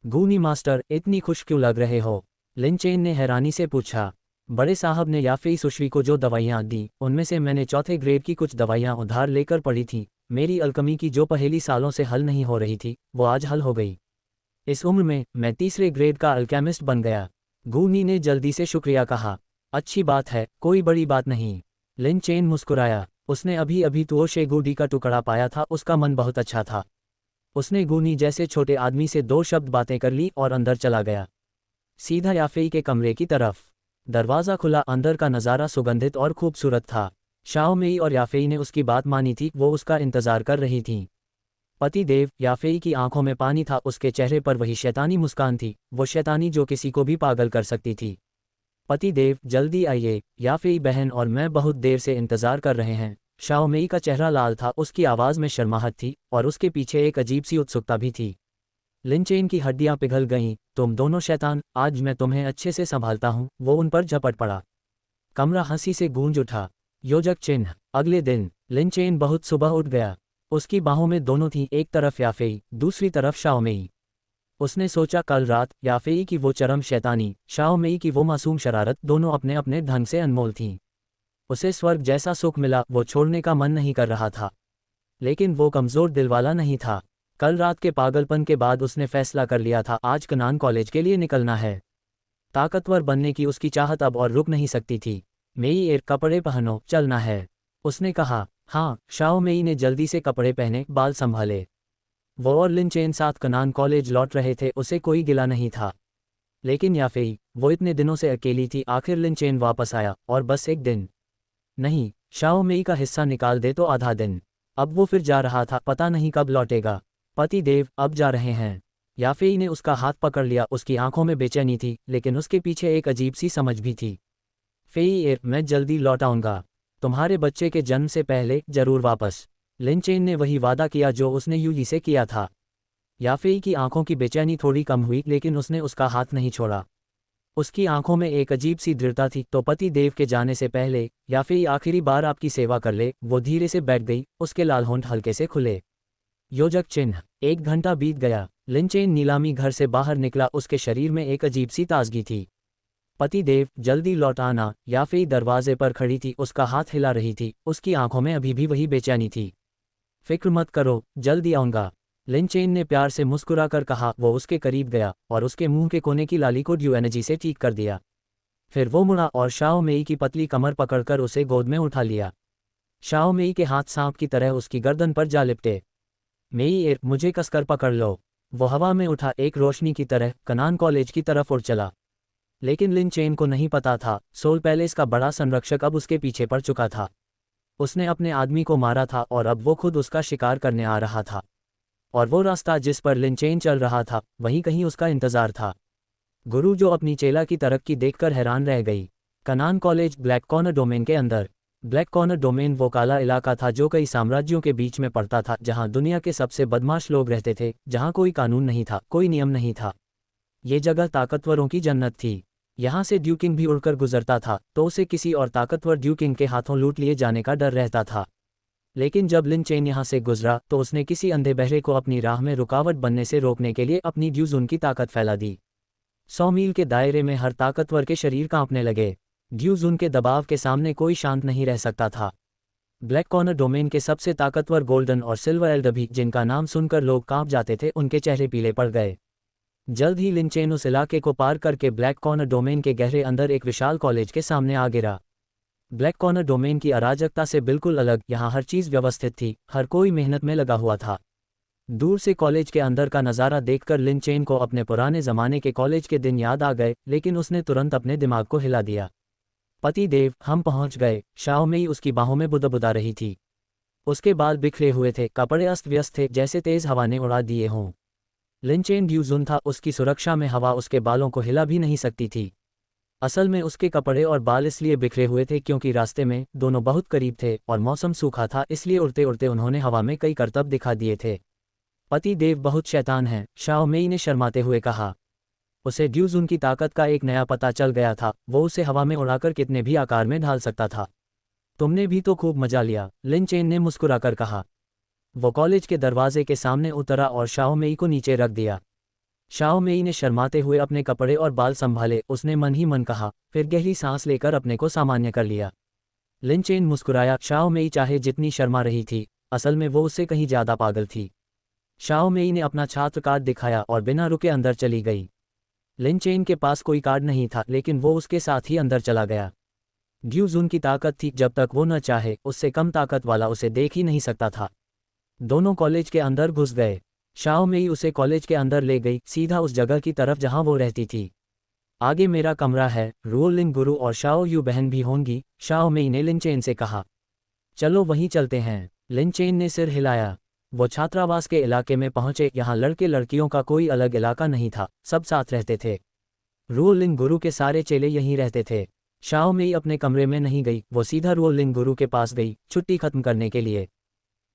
गूनी मास्टर, इतनी खुश क्यों लग रहे हो? लिन चेन ने हैरानी से पूछा। बड़े साहब ने याफेई सुश्री को जो दवाइयाँ दी, उनमें से मैंने चौथे ग्रेड की कुछ दवाइयाँ उधार लेकर पढ़ी थीं। मेरी अलकमी की जो पहेली सालों से हल नहीं हो रही थी, वो आज हल हो गई। इस उम्र में मैं तीसरे ग्रेड का अल्केमिस्ट बन गया। गूनी ने जल्दी से शुक्रिया कहा। अच्छी बात है, कोई बड़ी बात नहीं। लिन चेन मुस्कुराया। उसने अभी अभी तुओशे गूडी का टुकड़ा पाया था, उसका मन बहुत अच्छा था। उसने गूनी जैसे छोटे आदमी से 2 शब्द बातें कर ली और अंदर चला गया, सीधा याफेई के कमरे की तरफ। दरवाज़ा खुला, अंदर का नज़ारा सुगंधित और खूबसूरत था। शाओ मेई और याफेई ने उसकी बात मानी थी, वो उसका इंतज़ार कर रही थीं। पति देव, याफेई की आंखों में पानी था, उसके चेहरे पर वही शैतानी मुस्कान थी, वो शैतानी जो किसी को भी पागल कर सकती थी। पति देव, जल्दी आइए, याफेई बहन और मैं बहुत देर से इंतजार कर रहे हैं। शाओ मेई का चेहरा लाल था, उसकी आवाज़ में शर्माहट थी और उसके पीछे एक अजीब सी उत्सुकता भी थी। लिन चेन की हड्डियां पिघल गईं। तुम दोनों शैतान, आज मैं तुम्हें अच्छे से संभालता हूं। वो उन पर झपट पड़ा। कमरा हंसी से गूंज उठा। योजक चिन्ह। अगले दिन लिन चेन बहुत सुबह उठ गया। उसकी बाहों में दोनों थीं, एक तरफ याफेई, दूसरी तरफ शाओ मेई। उसने सोचा, कल रात याफेई की वो चरम शैतानी, शाओ मेई की वो मासूम शरारत, दोनों अपने अपने ढंग से अनमोल थीं। उसे स्वर्ग जैसा सुख मिला, वो छोड़ने का मन नहीं कर रहा था। लेकिन वो कमज़ोर दिल वाला नहीं था। कल रात के पागलपन के बाद उसने फैसला कर लिया था, आज कनान कॉलेज के लिए निकलना है। ताकतवर बनने की उसकी चाहत अब और रुक नहीं सकती थी। मेई एर, कपड़े पहनो, चलना है, उसने कहा। हाँ, शाओ मेई ने जल्दी से कपड़े पहने, बाल संभाले। वो और लिन चेन साथ कनान कॉलेज लौट रहे थे, उसे कोई गिला नहीं था। लेकिन याफेई, वो इतने दिनों से अकेली थी, आखिर लिन चेन वापस आया, और बस एक दिन नहीं, शाओ मेई का हिस्सा निकाल दे तो आधा दिन। अब वो फिर जा रहा था, पता नहीं कब लौटेगा। पति देव, अब जा रहे हैं। याफेई ने उसका हाथ पकड़ लिया, उसकी आंखों में बेचैनी थी, लेकिन उसके पीछे एक अजीब सी समझ भी थी। फेई एर, मैं जल्दी लौट आऊंगा, तुम्हारे बच्चे के जन्म से पहले जरूर वापस। लिन चेन ने वही वादा किया जो उसने यूई से किया था। याफेई की आंखों की बेचैनी थोड़ी कम हुई, लेकिन उसने उसका हाथ नहीं छोड़ा। उसकी आंखों में एक अजीब सी दृढ़ता थी। तो पति देव के जाने से पहले याफेई आखिरी बार आपकी सेवा कर ले। वो धीरे से बैठ गई, उसके लाल होंठ हल्के से खुले। योजक चिन्ह। 1 घंटा बीत गया। लिनचेन नीलामी घर से बाहर निकला, उसके शरीर में एक अजीब सी ताजगी थी। पति देव, जल्दी लौट आना। याफेई दरवाजे पर खड़ी थी, उसका हाथ हिला रही थी, उसकी आंखों में अभी भी वही बेचैनी थी। फिक्र मत करो, जल्दी आऊंगा, लिनचेन ने प्यार से मुस्कुराकर कहा। वो उसके करीब गया और उसके मुंह के कोने की लाली को ड्यू एनर्जी से ठीक कर दिया। फिर वो मुड़ा और शाओ मेई की पतली कमर पकड़कर उसे गोद में उठा लिया। शाओ मेई के हाथ सांप की तरह उसकी गर्दन पर जा लिपटे। मेई एर, मुझे कसकर पकड़ लो। वो हवा में उठा, एक रोशनी की तरह कनान कॉलेज की तरफ उड़ चला। लेकिन लिन चेन को नहीं पता था, सोल पैलेस का बड़ा संरक्षक अब उसके पीछे पड़ चुका था। उसने अपने आदमी को मारा था और अब वो खुद उसका शिकार करने आ रहा था। और वो रास्ता जिस पर लिन चेन चल रहा था, वहीं कहीं उसका इंतजार था। गुरु जो अपनी चेला की तरक्की देखकर हैरान रह गई। Kanan college black corner domain के अंदर। ब्लैक कॉर्नर डोमेन वो काला इलाका था जो कई साम्राज्यों के बीच में पड़ता था, जहां दुनिया के सबसे बदमाश लोग रहते थे, जहां कोई कानून नहीं था, कोई नियम नहीं था। ये जगह ताकतवरों की जन्नत थी। यहाँ से ड्यूकिंग भी उड़कर गुजरता था तो उसे किसी और ताकतवर ड्यूकिंग के हाथों लूट लिए जाने का डर रहता था। लेकिन जब लिन चेन यहाँ से गुजरा तो उसने किसी अंधे बहरे को अपनी राह में रुकावट बनने से रोकने के लिए अपनी ड्यूजून की ताकत फैला दी। 100 मील के दायरे में हर ताकतवर के शरीर कांपने लगे। ड्यूजून के दबाव के सामने कोई शांत नहीं रह सकता था। ब्लैक कॉर्नर डोमेन के सबसे ताकतवर गोल्डन और सिल्वर एल्डर भी, जिनका नाम सुनकर लोग कांप जाते थे, उनके चेहरे पीले पड़ गए। जल्द ही लिन चेन उस इलाके को पार करके ब्लैक कॉर्नर डोमेन के गहरे अंदर एक विशाल कॉलेज के सामने आ गिरा। ब्लैक कॉर्नर डोमेन की अराजकता से बिल्कुल अलग, यहाँ हर चीज़ व्यवस्थित थी, हर कोई मेहनत में लगा हुआ था। दूर से कॉलेज के अंदर का नज़ारा देखकर लिन चेन को अपने पुराने ज़माने के कॉलेज के दिन याद आ गए, लेकिन उसने तुरंत अपने दिमाग को हिला दिया। पति देव, हम पहुंच गए। शाओ मेई उसकी बाहों में बुदबुदा रही थी। उसके बाल बिखरे हुए थे, कपड़े अस्त व्यस्त थे, जैसे तेज हवा ने उड़ा दिए हों। लिन चेन ड्यूजुन था, उसकी सुरक्षा में हवा उसके बालों को हिला भी नहीं सकती थी। असल में उसके कपड़े और बाल इसलिए बिखरे हुए थे क्योंकि रास्ते में दोनों बहुत करीब थे और मौसम सूखा था, इसलिए उड़ते उड़ते उन्होंने हवा में कई करतब दिखा दिए थे। पति देव बहुत शैतान हैं, शाओ मेई ने शर्माते हुए कहा। उसे ड्यूजुन की ताकत का एक नया पता चल गया था, वो उसे हवा में उड़ाकर कितने भी आकार में ढाल सकता था। तुमने भी तो खूब मजा लिया, लिन चेन ने मुस्कुराकर कहा। वो कॉलेज के दरवाजे के सामने उतरा और शाओ मेई को नीचे रख दिया। शाओ मेई ने शर्माते हुए अपने कपड़े और बाल संभाले, उसने मन ही मन कहा, फिर गहरी सांस लेकर अपने को सामान्य कर लिया। लिन चेन मुस्कुराया। शाओ मेई चाहे जितनी शर्मा रही थी, असल में वो उससे कहीं ज्यादा पागल थी। शाओ मेई ने अपना छात्र कार्ड दिखाया और बिना रुके अंदर चली गई। लिन चेन के पास कोई कार्ड नहीं था, लेकिन वो उसके साथ ही अंदर चला गया। ड्यूजुन की ताकत थी, जब तक वो न चाहे उससे कम ताकत वाला उसे देख ही नहीं सकता था। दोनों कॉलेज के अंदर घुस गए। शाओ मेई उसे कॉलेज के अंदर ले गई, सीधा उस जगह की तरफ जहां वो रहती थी। आगे मेरा कमरा है, रुओ लिन गुरु और शाओ यू बहन भी होंगी, शाओ मेई ने लिन चेन से कहा। चलो वहीं चलते हैं, लिन चेन ने सिर हिलाया। वो छात्रावास के इलाके में पहुंचे। यहाँ लड़के लड़कियों का कोई अलग इलाका नहीं था, सब साथ रहते थे। रुओ लिन गुरु के सारे चेले यहीं रहते थे। शाओ मेई अपने कमरे में नहीं गई, वो सीधा रुओ लिन गुरु के पास गई, छुट्टी खत्म करने के लिए।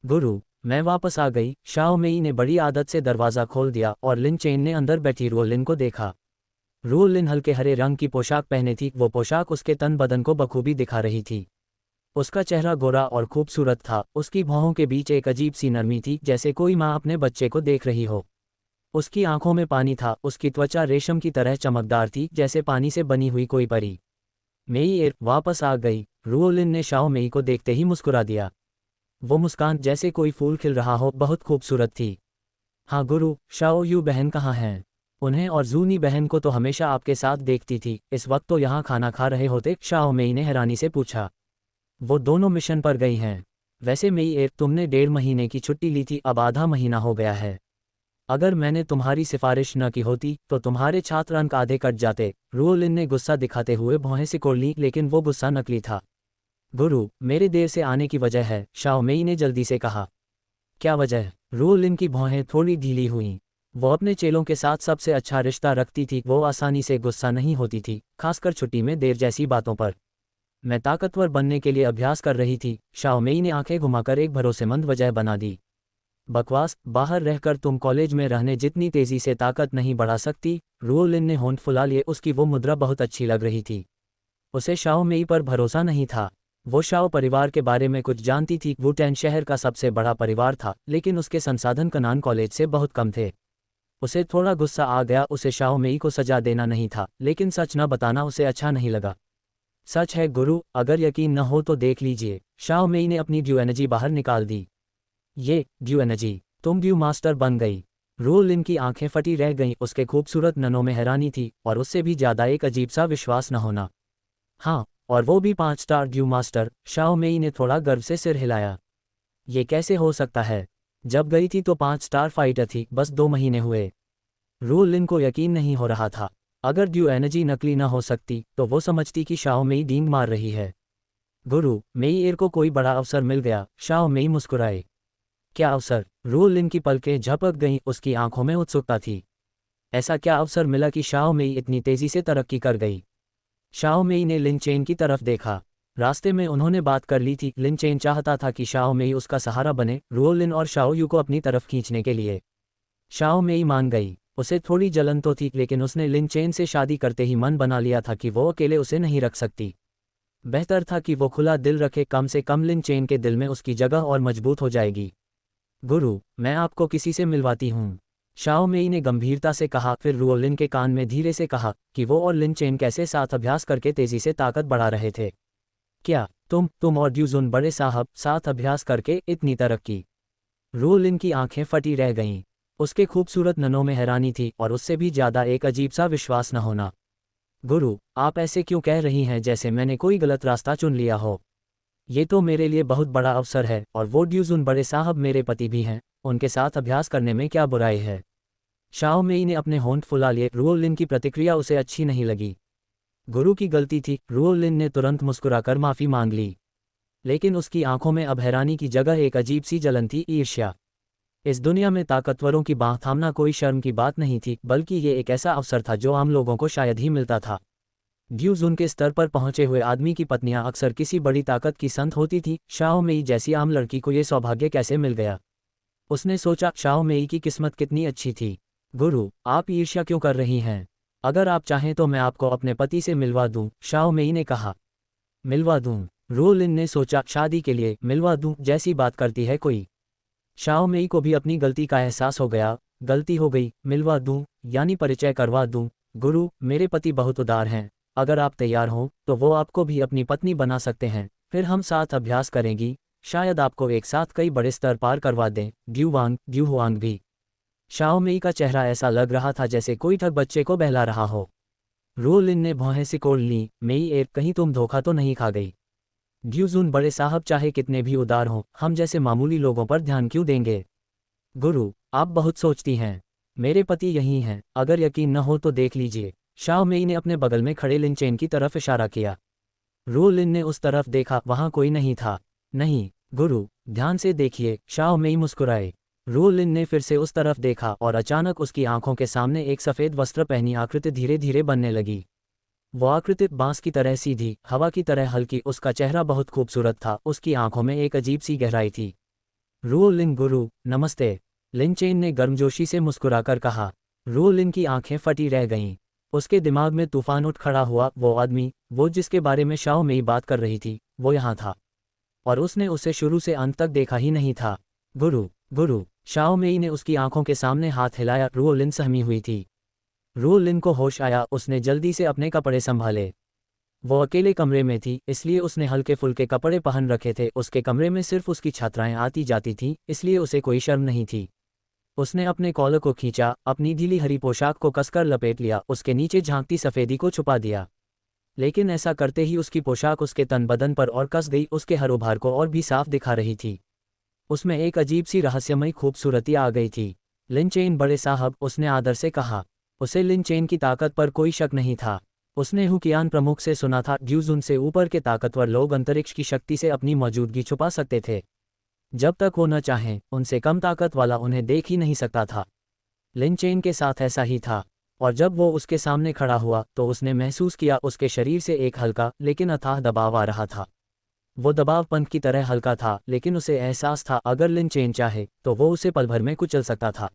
गुरु, मैं वापस आ गई। शाओ मेई ने बड़ी आदत से दरवाज़ा खोल दिया और लिन चेन ने अंदर बैठी रुओ लिन को देखा। रुओ लिन हल्के हरे रंग की पोशाक पहने थी, वो पोशाक उसके तन बदन को बखूबी दिखा रही थी। उसका चेहरा गोरा और खूबसूरत था, उसकी भौहों के बीच एक अजीब सी नरमी थी, जैसे कोई माँ अपने बच्चे को देख रही हो। उसकी आंखों में पानी था, उसकी त्वचा रेशम की तरह चमकदार थी, जैसे पानी से बनी हुई कोई परी। मेई एर वापस आ गई, रुओ लिन ने शाओ मेई को देखते ही मुस्कुरा दिया। वो मुस्कान जैसे कोई फूल खिल रहा हो बहुत खूबसूरत थी। हाँ गुरु, शाओ यू बहन कहाँ हैं? उन्हें और जूनी बहन को तो हमेशा आपके साथ देखती थी, इस वक्त तो यहाँ खाना खा रहे होते, शाओ मेई ने हैरानी से पूछा। वो दोनों मिशन पर गई हैं। वैसे मेई एर, तुमने 1.5 महीने की छुट्टी ली थी, अब आधा महीना हो गया है। अगर मैंने तुम्हारी सिफारिश न की होती तो तुम्हारे छात्र अंक आधे कट जाते। रुओलिन ने गुस्सा दिखाते हुए भौहें सिकोड़ ली, लेकिन वो गुस्सा नकली था। गुरु, मेरे देर से आने की वजह है, शाओ मेई ने जल्दी से कहा। क्या वजह? रुओलिन की भौहें थोड़ी ढीली हुईं। वो अपने चेलों के साथ सबसे अच्छा रिश्ता रखती थी, वो आसानी से गुस्सा नहीं होती थी, खासकर छुट्टी में देर जैसी बातों पर। मैं ताकतवर बनने के लिए अभ्यास कर रही थी, शाओ मेई ने आंखें घुमाकर एक भरोसेमंद वजह बना दी। बकवास, बाहर रहकर तुम कॉलेज में रहने जितनी तेजी से ताकत नहीं बढ़ा सकती। रुओलिन ने होंठ फुला लिए, उसकी वो मुद्रा बहुत अच्छी लग रही थी। उसे शाओ मेई पर भरोसा नहीं था। वो शाओ परिवार के बारे में कुछ जानती थी, वुटेन शहर का सबसे बड़ा परिवार था, लेकिन उसके संसाधन कनान कॉलेज से बहुत कम थे। उसे थोड़ा गुस्सा आ गया, उसे शाओ मेई को सजा देना नहीं था, लेकिन सच न बताना उसे अच्छा नहीं लगा। सच है गुरु, अगर यकीन न हो तो देख लीजिए। शाओ मेई ने अपनी ड्यू एनर्जी बाहर निकाल दी। ये ड्यू एनर्जी? तुम ड्यू मास्टर बन गई? रुओलिन की आंखें फटी रह गईं, उसके खूबसूरत ननों में हैरानी थी, और उससे भी ज्यादा एक अजीब सा विश्वास न होना। हाँ, और वो भी 5 star dou master. Shao Mei ने थोड़ा गर्व से सिर हिलाया। ये कैसे हो सकता है? जब गई थी तो 5 स्टार फाइटर थी, बस 2 महीने हुए। रुओलिन को यकीन नहीं हो रहा था। अगर ड्यू एनर्जी नकली न हो सकती तो वो समझती कि शाओ मेई डींग मार रही है। गुरु, मेई एर को कोई बड़ा अवसर मिल गया। शाओ मेई मुस्कुराए। क्या अवसर? रुओलिन की पलकें झपक गईं, उसकी आंखों में उत्सुकता थी। ऐसा क्या अवसर मिला कि शाओ मेई इतनी तेजी से तरक्की कर गई? शाओ मेई ने लिन चेन की तरफ देखा। रास्ते में उन्होंने बात कर ली थी। लिन चेन चाहता था कि शाओ मेई उसका सहारा बने, रुओलिन और शाओ यू को अपनी तरफ खींचने के लिए। शाओ मेई मान गई। उसे थोड़ी जलन तो थी, लेकिन उसने लिन चेन से शादी करते ही मन बना लिया था कि वो अकेले उसे नहीं रख सकती। बेहतर था कि वो खुला दिल रखे, कम से कम लिन चेन के दिल में उसकी जगह और मजबूत हो जाएगी। गुरु, मैं आपको किसी से मिलवाती हूँ, शाओ मेई ने गंभीरता से कहा, फिर रुओलिन के कान में धीरे से कहा कि वो और लिन चेन कैसे साथ अभ्यास करके तेजी से ताकत बढ़ा रहे थे। क्या तुम और ड्यूजुन बड़े साहब साथ अभ्यास करके इतनी तरक्की? रुओलिन की आंखें फटी रह गईं। उसके खूबसूरत ननों में हैरानी थी, और उससे भी ज्यादा एक अजीब सा विश्वास न होना। गुरु, आप ऐसे क्यों कह रही हैं जैसे मैंने कोई गलत रास्ता चुन लिया हो? ये तो मेरे लिए बहुत बड़ा अवसर है, और वो ड्यूजुन बड़े साहब मेरे पति भी हैं, उनके साथ अभ्यास करने में क्या बुराई है? शाओ मेई ने अपने होंठ फुला लिए। रुओलिन की प्रतिक्रिया उसे अच्छी नहीं लगी। गुरु की गलती थी। रुओलिन ने तुरंत मुस्कुराकर माफी मांग ली, लेकिन उसकी आंखों में अब हैरानी की जगह एक अजीब सी जलन थी, ईर्ष्या। इस दुनिया में ताकतवरों की बाह थामना कोई शर्म की बात नहीं थी, बल्कि ये एक ऐसा अवसर था जो आम लोगों को शायद ही मिलता था। ड्यूजुन के स्तर पर पहुंचे हुए आदमी की पत्नियां अक्सर किसी बड़ी ताकत की संत होती थी। शाओ मेई जैसी आम लड़की को ये सौभाग्य कैसे मिल गया? उसने सोचा, शाओ मेई की किस्मत कितनी अच्छी थी। गुरु, आप ईर्ष्या क्यों कर रही हैं? अगर आप चाहें तो मैं आपको अपने पति से मिलवा दूं, शाओ मेई ने कहा। मिलवा दूं? रुओलिन ने सोचा, शादी के लिए मिलवा दूं जैसी बात करती है कोई। शाओ मेई को भी अपनी गलती का एहसास हो गया। गलती हो गई? मिलवा दूं यानी परिचय करवा दूं? गुरु, मेरे पति बहुत उदार हैं, अगर आप तैयार हों तो वो आपको भी अपनी पत्नी बना सकते हैं, फिर हम साथ अभ्यास करेंगी, शायद आपको एक साथ कई बड़े स्तर पार करवा दें। ड्यू हुआंग भी। शाओ मेई का चेहरा ऐसा लग रहा था जैसे कोई ठग बच्चे को बहला रहा हो। रुओलिन ने भौहें सिकोड़ लीं। मेई एर, कहीं तुम धोखा तो नहीं खा गई? ड्यूजुन बड़े साहब चाहे कितने भी उदार हों, हम जैसे मामूली लोगों पर ध्यान क्यों देंगे? गुरु, आप बहुत सोचती हैं। मेरे पति यही हैं, अगर यकीन न हो तो देख लीजिए। शाओ मेई ने अपने बगल में खड़े लिन चेन की तरफ इशारा किया। रुओलिन ने उस तरफ देखा, वहां कोई नहीं था। नहीं गुरु, ध्यान से देखिए, शाओ मेई मुस्कुराए। रुओलिन ने फिर से उस तरफ देखा, और अचानक उसकी आंखों के सामने एक सफ़ेद वस्त्र पहनी आकृति धीरे धीरे बनने लगी। वो आकृति बांस की तरह सीधी, हवा की तरह हल्की, उसका चेहरा बहुत खूबसूरत था, उसकी आंखों में एक अजीब सी गहराई थी। रुओलिन गुरु, नमस्ते, लिन चेन ने गर्मजोशी से मुस्कुराकर कहा। रुओलिन की आंखें फटी रह गईं। उसके दिमाग में तूफान उठ खड़ा हुआ। वो आदमी, वो जिसके बारे में शाओ मेई बात कर रही थी, वो यहाँ था, और उसने उसे शुरू से अंत तक देखा ही नहीं था। गुरु, शाओ मेई ने उसकी आंखों के सामने हाथ हिलाया। रुओलिन सहमी हुई थी। रुओलिन को होश आया, उसने जल्दी से अपने कपड़े संभाले। वो अकेले कमरे में थी, इसलिए उसने हल्के फुल्के कपड़े पहन रखे थे। उसके कमरे में सिर्फ उसकी छात्राएं आती जाती थीं, इसलिए उसे कोई शर्म नहीं थी। उसने अपने कॉलर को खींचा, अपनी ढीली हरी पोशाक को कसकर लपेट लिया, उसके नीचे झांकती सफ़ेदी को छुपा दिया। लेकिन ऐसा करते ही उसकी पोशाक उसके तन बदन पर और कस गई, उसके हर उभार को और भी साफ दिखा रही थी। उसमें एक अजीब सी रहस्यमयी खूबसूरती आ गई थी। लिन चेन बड़े साहब, उसने आदर से कहा। उसे लिन चेन की ताकत पर कोई शक नहीं था। उसने हुकियान प्रमुख से सुना था, ड्यूज़ुन से ऊपर के ताकतवर लोग अंतरिक्ष की शक्ति से अपनी मौजूदगी छुपा सकते थे। जब तक वो न चाहें, उनसे कम ताकत वाला उन्हें देख ही नहीं सकता था। लिन चेन के साथ ऐसा ही था, और जब वो उसके सामने खड़ा हुआ तो उसने महसूस किया उसके शरीर से एक हल्का लेकिन अथाह दबाव आ रहा था। वो दबाव पंख की तरह हल्का था, लेकिन उसे एहसास था अगर लिन चेन चाहे तो वो उसे पल भर में कुचल सकता था।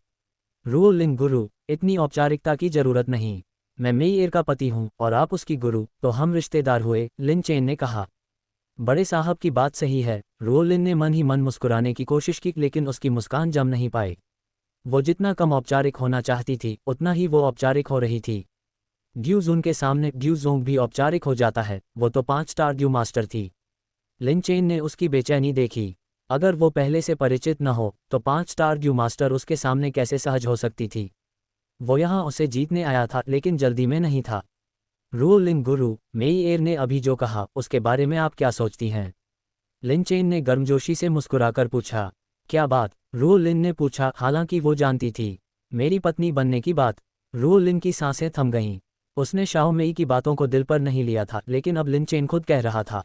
रूल लिन गुरु, इतनी औपचारिकता की जरूरत नहीं। मैं मेई एर का पति हूँ और आप उसकी गुरु, तो हम रिश्तेदार हुए, लिन चेन ने कहा। बड़े साहब की बात सही है। रूल लिन ने मन ही मन मुस्कुराने की कोशिश की, लेकिन उसकी मुस्कान जम नहीं पाई। वो जितना कम औपचारिक होना चाहती थी, उतना ही वो औपचारिक हो रही थी। ड्यूज़ुन के सामने ड्यूज़ोंग भी औपचारिक हो जाता है, वो तो 5 स्टार ड्यू मास्टर थी। लिन चेन ने उसकी बेचैनी देखी। अगर वो पहले से परिचित न हो तो 5 स्टार ड्यू मास्टर उसके सामने कैसे सहज हो सकती थी। वो यहाँ उसे जीतने आया था, लेकिन जल्दी में नहीं था। रूल लिन गुरु, मेई एर ने अभी जो कहा उसके बारे में आप क्या सोचती हैं? लिन चेन ने गर्मजोशी से मुस्कुराकर पूछा। क्या बात? रूल लिन ने पूछा, हालांकि वो जानती थी मेरी पत्नी बनने की बात। रूल लिन की सांसें थम गईं। उसने शाओ मेई की बातों को दिल पर नहीं लिया था, लेकिन अब लिन चेन खुद कह रहा था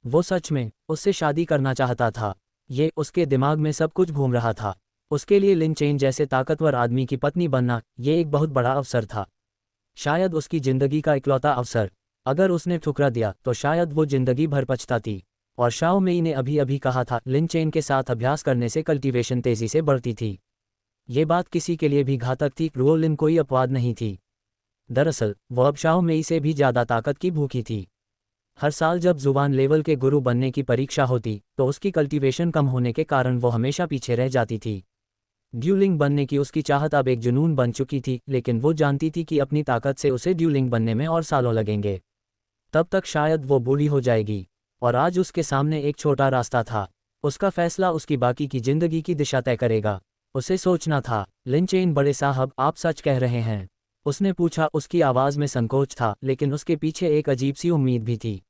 वो सच में उससे शादी करना चाहता था। ये उसके दिमाग में सब कुछ घूम रहा था। उसके लिए लिन चेन जैसे ताकतवर आदमी की पत्नी बनना ये एक बहुत बड़ा अवसर था, शायद उसकी जिंदगी का इकलौता अवसर। अगर उसने ठुकरा दिया तो शायद वो जिंदगी भर पछताती। और शाओ मेई ने अभी अभी कहा था, लिन चेन के साथ अभ्यास करने से कल्टीवेशन तेजी से बढ़ती थी। ये बात किसी के लिए भी घातक थी। रूल लिन कोई अपवाद नहीं थी। दरअसल वो अब शाओ मेई से भी ज़्यादा ताकत की भूखी थी। हर साल जब जुबान लेवल के गुरु बनने की परीक्षा होती तो उसकी कल्टीवेशन कम होने के कारण वो हमेशा पीछे रह जाती थी। ड्यूलिंग बनने की उसकी चाहत अब एक जुनून बन चुकी थी, लेकिन वो जानती थी कि अपनी ताकत से उसे ड्यूलिंग बनने में और सालों लगेंगे। तब तक शायद वो बूढ़ी हो जाएगी। और आज उसके सामने एक छोटा रास्ता था। उसका फैसला उसकी बाकी की जिंदगी की दिशा तय करेगा। उसे सोचना था। लिन चेन, बड़े साहब, आप सच कह रहे हैं? उसने पूछा। उसकी आवाज़ में संकोच था, लेकिन उसके पीछे एक अजीब सी उम्मीद भी थी।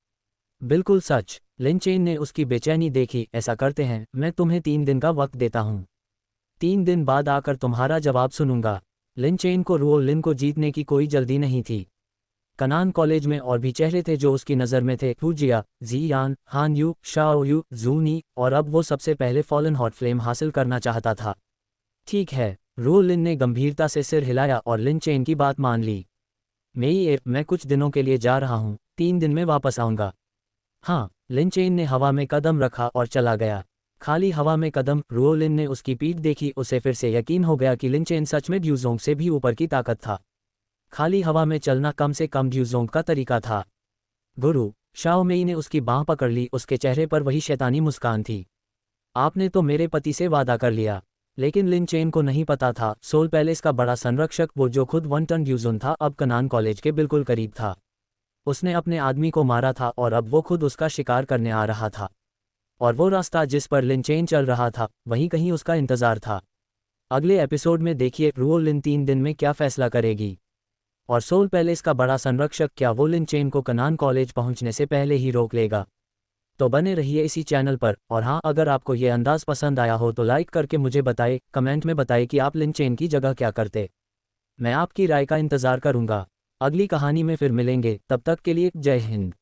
बिल्कुल सच। लिन चेन ने उसकी बेचैनी देखी। ऐसा करते हैं, मैं तुम्हें 3 दिन का वक्त देता हूँ। 3 दिन बाद आकर तुम्हारा जवाब सुनूंगा। लिन चेन को रूल लिन को जीतने की कोई जल्दी नहीं थी। कनान कॉलेज में और भी चेहरे थे जो उसकी नज़र में थे, हुजिया, जियान, हान यू, शाओ यू, जूनी, और अब वो सबसे पहले फॉलन हॉट फ्लेम हासिल करना चाहता था। ठीक है, रूल लिन ने गंभीरता से सिर हिलाया और लिन चेन की बात मान ली। मेई एर, मैं कुछ दिनों के लिए जा रहा हूँ, 3 दिन में वापस आऊँगा। हाँ, लिन चेन ने हवा में कदम रखा और चला गया। खाली हवा में कदम। रूल लिन ने उसकी पीठ देखी। उसे फिर से यकीन हो गया कि लिन चेन सच में ड्यूज़ोंग से भी ऊपर की ताकत था। खाली हवा में चलना कम से कम ड्यूज़ोंग का तरीका था। गुरु, शाओ मेई ने उसकी बाँह पकड़ ली। उसके चेहरे पर वही शैतानी मुस्कान थी। आपने तो मेरे पति से वादा कर लिया। लेकिन लिन चेन को नहीं पता था, सोल पैलेस का बड़ा संरक्षक, वो जो खुद 1 टन ड्यूज़ोन था, अब कनान कॉलेज के बिल्कुल करीब था। उसने अपने आदमी को मारा था और अब वो खुद उसका शिकार करने आ रहा था। और वो रास्ता जिस पर लिन चेन चल रहा था, वहीं कहीं उसका इंतज़ार था। अगले एपिसोड में देखिए रूल लिन 3 दिन में क्या फैसला करेगी। और सोल पैलेस का बड़ा संरक्षक, क्या वो लिन चेन को कनान कॉलेज पहुंचने से पहले ही रोक लेगा? तो बने रहिए इसी चैनल पर। और हाँ, अगर आपको ये अंदाज़ पसंद आया हो तो लाइक करके मुझे बताएं, कमेंट में बताएं कि आप लिन चेन की जगह क्या करते। मैं आपकी राय का इंतज़ार करूँगा। अगली कहानी में फिर मिलेंगे, तब तक के लिए जय हिंद।